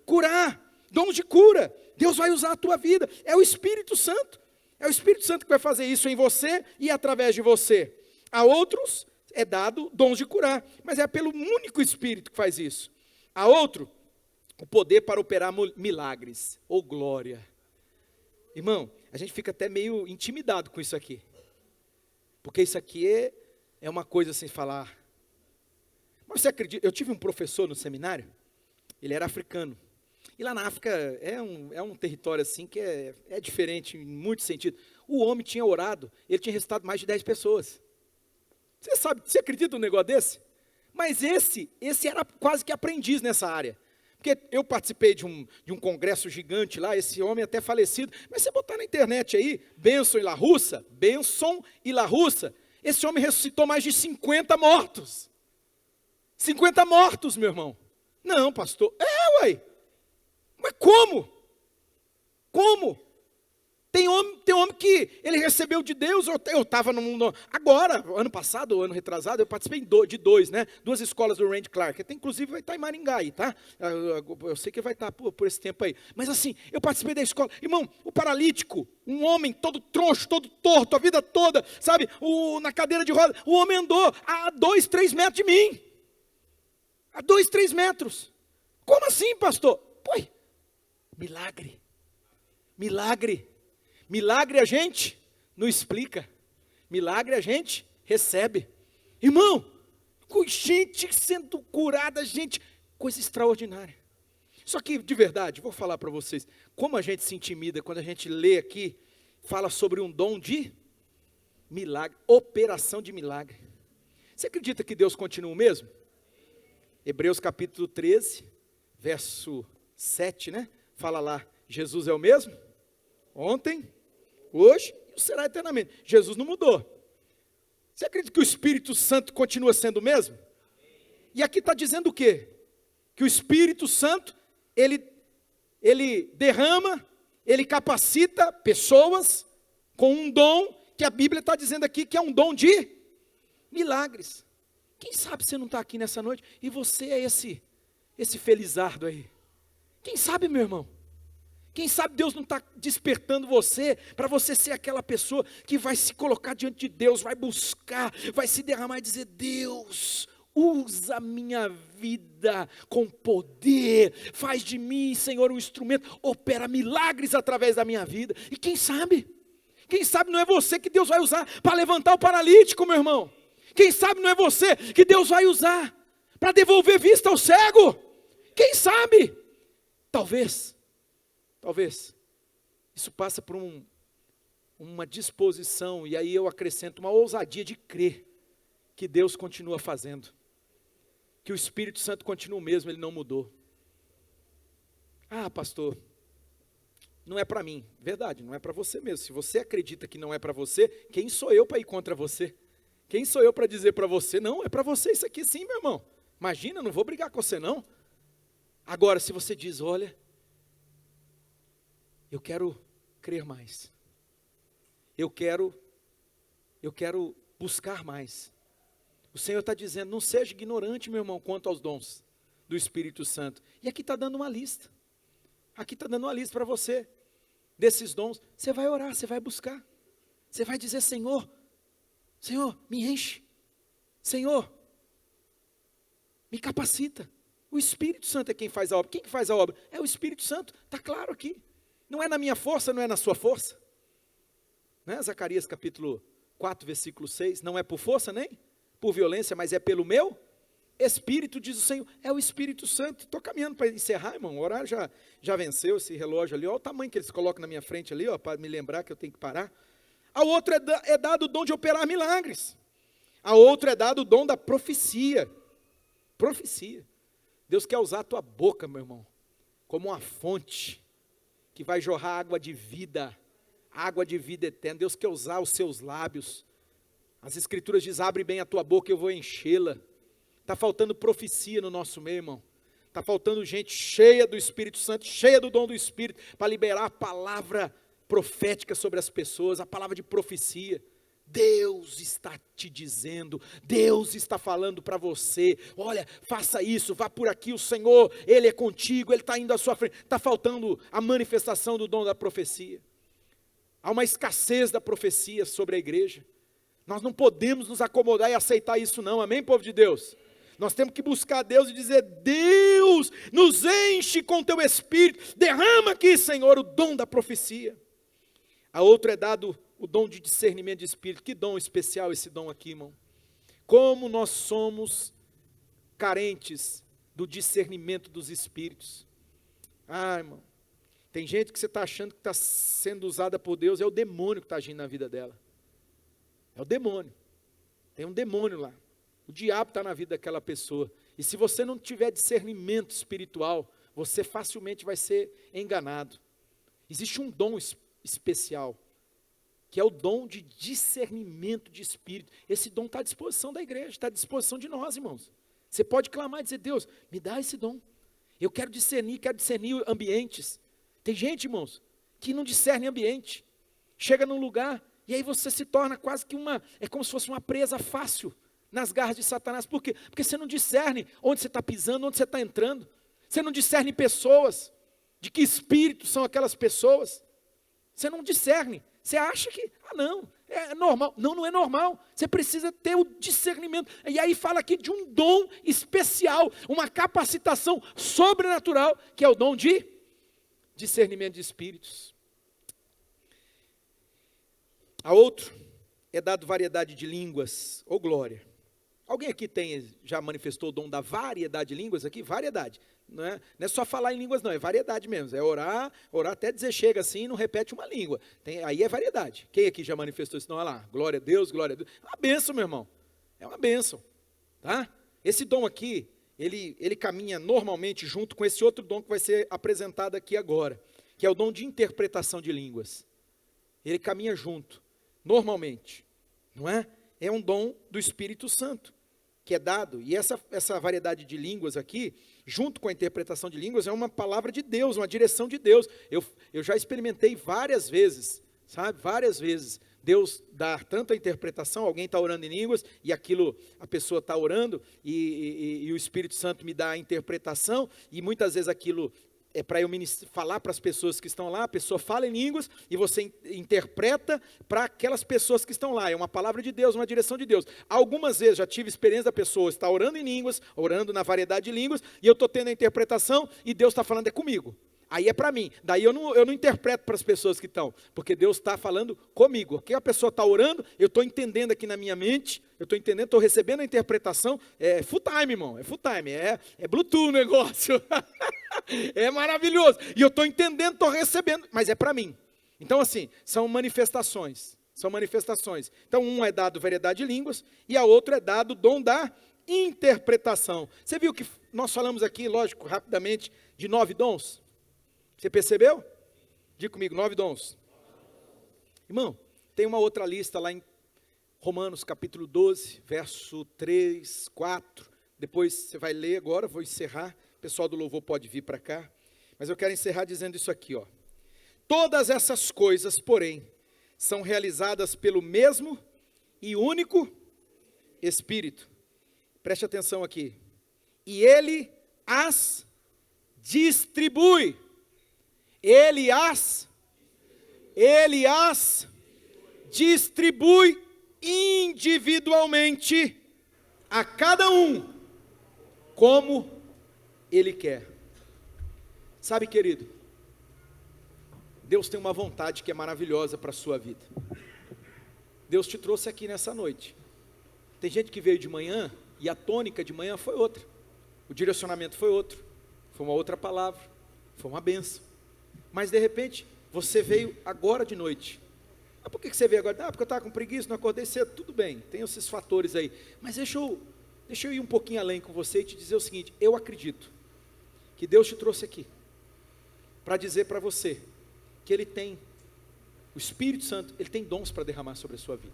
curar, dons de cura, Deus vai usar a tua vida, é o Espírito Santo que vai fazer isso em você e através de você. A outros é dado dons de curar, mas é pelo único Espírito que faz isso. A outro, o poder para operar milagres, ou glória. Irmão, a gente fica até meio intimidado com isso aqui. Porque isso aqui é uma coisa sem falar. Mas você acredita, eu tive um professor no seminário, ele era africano. E lá na África é um território assim que é diferente em muitos sentidos. O homem tinha orado, ele tinha ressuscitado mais de 10 pessoas. Você acredita num negócio desse? Mas esse era quase que aprendiz nessa área. Porque eu participei de um congresso gigante lá, esse homem até falecido, mas você botar na internet aí, Benson e La Russa, esse homem ressuscitou mais de 50 mortos. 50 mortos, meu irmão. Não, pastor, ué. Mas como? Como? Tem homem que ele recebeu de Deus, eu estava no mundo, agora, ano passado, ano retrasado, eu participei de duas escolas do Randy Clark, até inclusive vai estar em Maringá aí, tá? Eu sei que vai estar por esse tempo aí, mas assim, eu participei da escola, irmão, o paralítico, um homem todo troncho, todo torto, a vida toda, sabe, na cadeira de roda, o homem andou a 2, 3 metros de mim, a 2, 3 metros, como assim, pastor? Pô, milagre a gente não explica, milagre a gente recebe, irmão, gente sendo curada, gente, coisa extraordinária. Só que, de verdade, vou falar para vocês, como a gente se intimida quando a gente lê aqui, fala sobre um dom de milagre, operação de milagre. Você acredita que Deus continua o mesmo? Hebreus capítulo 13, verso 7, né? Fala lá, Jesus é o mesmo? Ontem, hoje e será eternamente. Jesus não mudou. Você acredita que o Espírito Santo continua sendo o mesmo? E aqui está dizendo o quê? Que o Espírito Santo, ele derrama, ele capacita pessoas com um dom, que a Bíblia está dizendo aqui que é um dom de milagres. Quem sabe você não está aqui nessa noite e você é esse felizardo aí? Quem sabe, meu irmão? Quem sabe Deus não está despertando você, para você ser aquela pessoa que vai se colocar diante de Deus, vai buscar, vai se derramar e dizer: Deus, usa a minha vida com poder, faz de mim, Senhor, um instrumento, opera milagres através da minha vida. E quem sabe não é você que Deus vai usar para levantar o paralítico, meu irmão. Quem sabe não é você que Deus vai usar para devolver vista ao cego. Quem sabe? Talvez, isso passa por uma disposição, e aí eu acrescento uma ousadia de crer que Deus continua fazendo, que o Espírito Santo continua o mesmo, Ele não mudou. Ah, pastor, não é para mim. Verdade, não é para você mesmo. Se você acredita que não é para você, quem sou eu para ir contra você? Quem sou eu para dizer para você: não, é para você isso aqui sim, meu irmão. Imagina, não vou brigar com você não. Agora, se você diz: olha, eu quero crer mais, eu quero buscar mais. O Senhor está dizendo: não seja ignorante, meu irmão, quanto aos dons do Espírito Santo. E aqui está dando uma lista. Aqui está dando uma lista para você, desses dons. Você vai orar, você vai buscar. Você vai dizer: Senhor, me enche. Senhor, me capacita. O Espírito Santo é quem faz a obra. Quem que faz a obra? É o Espírito Santo, está claro aqui. Não é na minha força, não é na sua força. Né? Zacarias capítulo 4, versículo 6, não é por força nem por violência, mas é pelo meu Espírito, diz o Senhor. É o Espírito Santo. Estou caminhando para encerrar, irmão. O horário já venceu, esse relógio ali. Olha o tamanho que eles colocam na minha frente ali, para me lembrar que eu tenho que parar. A outra é dado o dom de operar milagres. A outra é dado o dom da profecia. Profecia. Deus quer usar a tua boca, meu irmão, como uma fonte que vai jorrar água de vida eterna. Deus quer usar os seus lábios. As Escrituras dizem: abre bem a tua boca e eu vou enchê-la. Está faltando profecia no nosso meio, irmão. Está faltando gente cheia do Espírito Santo, cheia do dom do Espírito, para liberar a palavra profética sobre as pessoas, a palavra de profecia. Deus está te dizendo, Deus está falando para você: olha, faça isso, vá por aqui, o Senhor, Ele é contigo, Ele está indo à sua frente. Está faltando a manifestação do dom da profecia. Há uma escassez da profecia sobre a igreja. Nós não podemos nos acomodar e aceitar isso não, amém, povo de Deus? Nós temos que buscar Deus e dizer: Deus, nos enche com teu Espírito, derrama aqui, Senhor, o dom da profecia. A outra é dado o dom de discernimento de espírito. Que dom especial esse dom aqui, irmão. Como nós somos carentes do discernimento dos espíritos. Ah, irmão, tem gente que você está achando que está sendo usada por Deus, é o demônio que está agindo na vida dela. É o demônio. Tem um demônio lá. O diabo está na vida daquela pessoa. E se você não tiver discernimento espiritual, você facilmente vai ser enganado. Existe um dom especial, que é o dom de discernimento de espírito. Esse dom está à disposição da igreja, está à disposição de nós, irmãos. Você pode clamar e dizer: Deus, me dá esse dom. Eu quero discernir ambientes. Tem gente, irmãos, que não discerne ambiente. Chega num lugar e aí você se torna quase que é como se fosse uma presa fácil nas garras de Satanás. Por quê? Porque você não discerne onde você está pisando, onde você está entrando. Você não discerne pessoas, de que espírito são aquelas pessoas. Você não discerne. Você acha que, não, é normal. Não, não é normal. Você precisa ter o discernimento. E aí fala aqui de um dom especial, uma capacitação sobrenatural, que é o dom de discernimento de espíritos. A outro é dado variedade de línguas, ou glória. Alguém aqui já manifestou o dom da variedade de línguas aqui? Variedade. Não é só falar em línguas não, é variedade mesmo. É orar até dizer chega assim e não repete uma língua. Aí é variedade. Quem aqui já manifestou isso? Não, olha lá, glória a Deus, glória a Deus. É uma bênção, meu irmão. É uma bênção. Tá? Esse dom aqui, ele caminha normalmente junto com esse outro dom que vai ser apresentado aqui agora, que é o dom de interpretação de línguas. Ele caminha junto, normalmente. Não é? É um dom do Espírito Santo, que é dado. E essa variedade de línguas aqui, junto com a interpretação de línguas, é uma palavra de Deus, uma direção de Deus. Eu já experimentei várias vezes, sabe? Várias vezes, Deus dá tanto a interpretação, alguém está orando em línguas, e aquilo, a pessoa está orando, e o Espírito Santo me dá a interpretação, e muitas vezes aquilo é para eu falar para as pessoas que estão lá, a pessoa fala em línguas, e você interpreta para aquelas pessoas que estão lá, é uma palavra de Deus, uma direção de Deus. Algumas vezes já tive experiência da pessoa estar orando em línguas, orando na variedade de línguas, e eu estou tendo a interpretação, e Deus está falando comigo. Aí é para mim, daí eu não interpreto para as pessoas que estão, porque Deus está falando comigo. O que a pessoa está orando, eu estou entendendo aqui na minha mente, eu estou entendendo, estou recebendo a interpretação, é full time, irmão, é full time, é Bluetooth o negócio, é maravilhoso, e eu estou entendendo, estou recebendo, mas é para mim. Então assim, são manifestações, então um é dado variedade de línguas, e a outra é dado o dom da interpretação. Você viu que nós falamos aqui, lógico, rapidamente, de 9 dons? Você percebeu? Diga comigo, 9 dons. Irmão, tem uma outra lista lá em Romanos capítulo 12, verso 3, 4. Depois você vai ler agora, vou encerrar. O pessoal do louvor pode vir para cá. Mas eu quero encerrar dizendo isso aqui, ó. Todas essas coisas, porém, são realizadas pelo mesmo e único Espírito. Preste atenção aqui. E Ele as distribui. Ele as distribui individualmente a cada um, como Ele quer. Sabe, querido, Deus tem uma vontade que é maravilhosa para a sua vida. Deus te trouxe aqui nessa noite. Tem gente que veio de manhã, e a tônica de manhã foi outra. O direcionamento foi outro. Foi uma outra palavra. Foi uma bênção. Mas de repente, você veio agora de noite. Ah, por que você veio agora? Ah, porque eu estava com preguiça, não acordei cedo. Tudo bem, tem esses fatores aí. Mas deixa eu ir um pouquinho além com você e te dizer o seguinte: eu acredito que Deus te trouxe aqui para dizer para você que Ele tem, o Espírito Santo, Ele tem dons para derramar sobre a sua vida.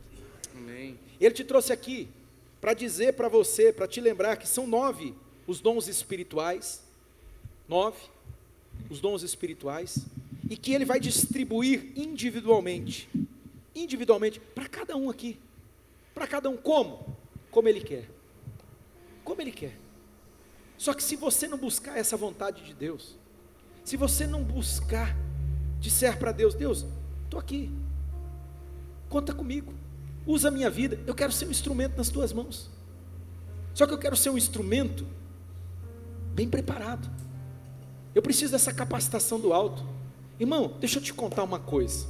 Amém. Ele te trouxe aqui para dizer para você, para te lembrar que são 9 os dons espirituais. 9 os dons espirituais, e que Ele vai distribuir individualmente para cada um aqui, para cada um, como Ele quer, só que se você não buscar essa vontade de Deus, se você não buscar, disser para Deus: Deus, estou aqui, conta comigo, usa a minha vida, eu quero ser um instrumento nas tuas mãos, só que eu quero ser um instrumento bem preparado. Eu preciso dessa capacitação do alto. Irmão, deixa eu te contar uma coisa,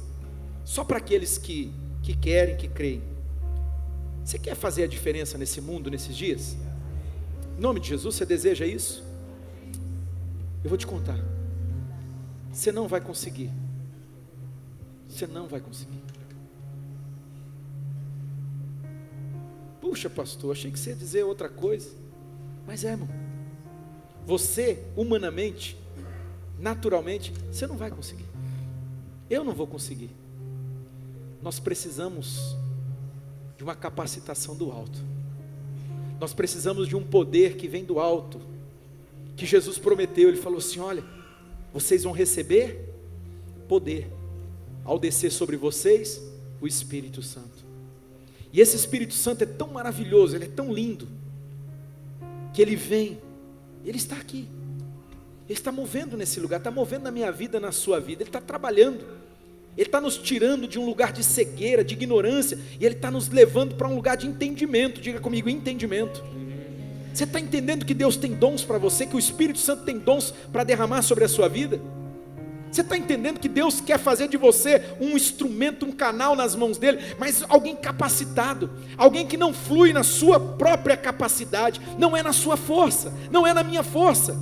só para aqueles que querem, que creem. Você quer fazer a diferença nesse mundo, nesses dias? Em nome de Jesus, você deseja isso? Eu vou te contar. Você não vai conseguir. Você não vai conseguir. Puxa, pastor, achei que você ia dizer outra coisa. Mas irmão, você, humanamente, naturalmente, você não vai conseguir. Eu não vou conseguir. Nós precisamos de uma capacitação do alto. Nós precisamos de um poder que vem do alto, que Jesus prometeu. Ele falou assim: olha, vocês vão receber poder ao descer sobre vocês o Espírito Santo. E esse Espírito Santo é tão maravilhoso, ele é tão lindo, que ele vem, ele está aqui. Ele está movendo nesse lugar, está movendo na minha vida, na sua vida. Ele está trabalhando, Ele está nos tirando de um lugar de cegueira, de ignorância, e Ele está nos levando para um lugar de entendimento. Diga comigo, entendimento. Você está entendendo que Deus tem dons para você, que o Espírito Santo tem dons para derramar sobre a sua vida? Você está entendendo que Deus quer fazer de você um instrumento, um canal nas mãos dEle, mas alguém capacitado, alguém que não flui na sua própria capacidade, não é na sua força, não é na minha força,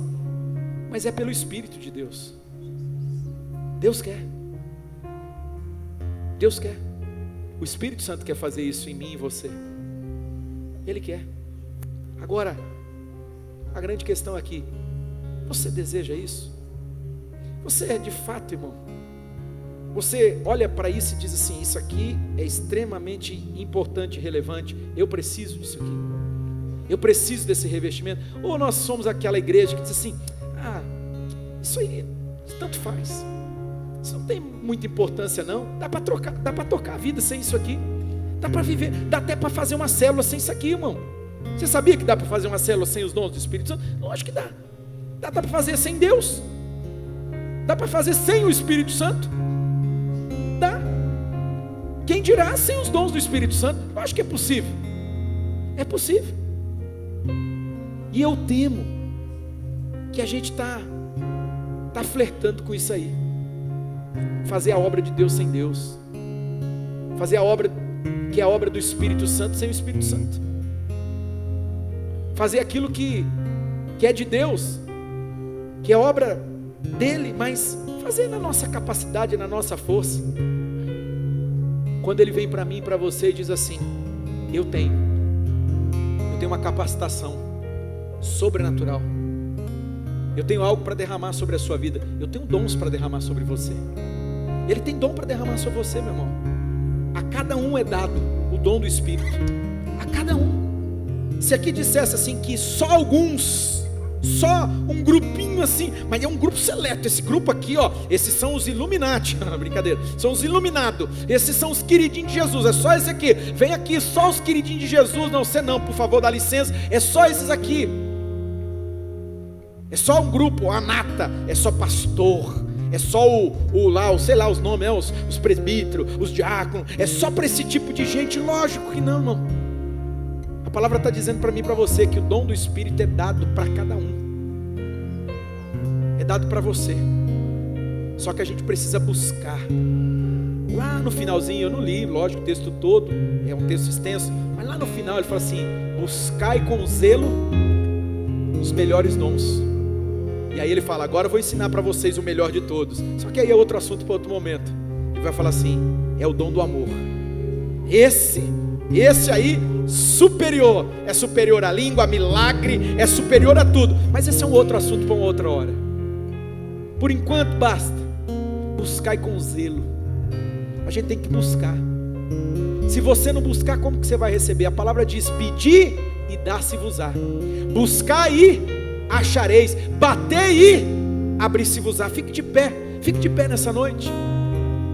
mas é pelo Espírito de Deus. Deus quer. Deus quer. O Espírito Santo quer fazer isso em mim e em você. Ele quer. Agora, a grande questão aqui: você deseja isso? Você é de fato, irmão? Você olha para isso e diz assim: isso aqui é extremamente importante e relevante, eu preciso disso aqui, eu preciso desse revestimento? Ou nós somos aquela igreja que diz assim: ah, isso aí tanto faz, Isso não tem muita importância não. Dá para tocar a vida sem isso aqui. Dá para viver, dá até para fazer uma célula sem isso aqui, irmão. Você sabia que dá para fazer uma célula sem os dons do Espírito Santo? Lógico que dá. Dá para fazer sem Deus. Dá para fazer sem o Espírito Santo. Dá. Quem dirá sem os dons do Espírito Santo? Eu acho que é possível. É possível. E eu temo que a gente está flertando com isso aí. Fazer a obra de Deus sem Deus. Fazer a obra que é a obra do Espírito Santo sem o Espírito Santo. Fazer aquilo que é de Deus, que é obra dele, mas fazer na nossa capacidade, na nossa força. Quando ele vem para mim e para você e diz assim: eu tenho uma capacitação sobrenatural, eu tenho algo para derramar sobre a sua vida, eu tenho dons para derramar sobre você. Ele tem dom para derramar sobre você, meu irmão. A cada um é dado o dom do Espírito. A cada um. Se aqui dissesse assim que só alguns, só um grupinho assim, mas é um grupo seleto, esse grupo aqui, ó, esses são os Illuminati, brincadeira, são os iluminados, esses são os queridinhos de Jesus, é só esse aqui, vem aqui, só os queridinhos de Jesus, não, você não, por favor, dá licença, é só esses aqui, é só um grupo, a nata, é só pastor, é só sei lá os nomes, né? Os presbíteros, os diáconos, é só para esse tipo de gente? Lógico que não, irmão. A palavra está dizendo para mim e para você que o dom do Espírito é dado para cada um, é dado para você, só que a gente precisa buscar. Lá no finalzinho, eu não li, lógico, o texto todo, é um texto extenso, mas lá no final ele fala assim: buscai com zelo os melhores dons. E aí ele fala: agora eu vou ensinar para vocês o melhor de todos. Só que aí é outro assunto para outro momento. Ele vai falar assim: é o dom do amor. Esse aí, superior. É superior à língua, a milagre, é superior a tudo. Mas esse é um outro assunto para uma outra hora. Por enquanto basta. Buscai com zelo. A gente tem que buscar. Se você não buscar, como que você vai receber? A palavra diz: pedir e dar-se-vos-á. Buscar e achareis, batei e abrir-se-vos-á. Fique de pé nessa noite.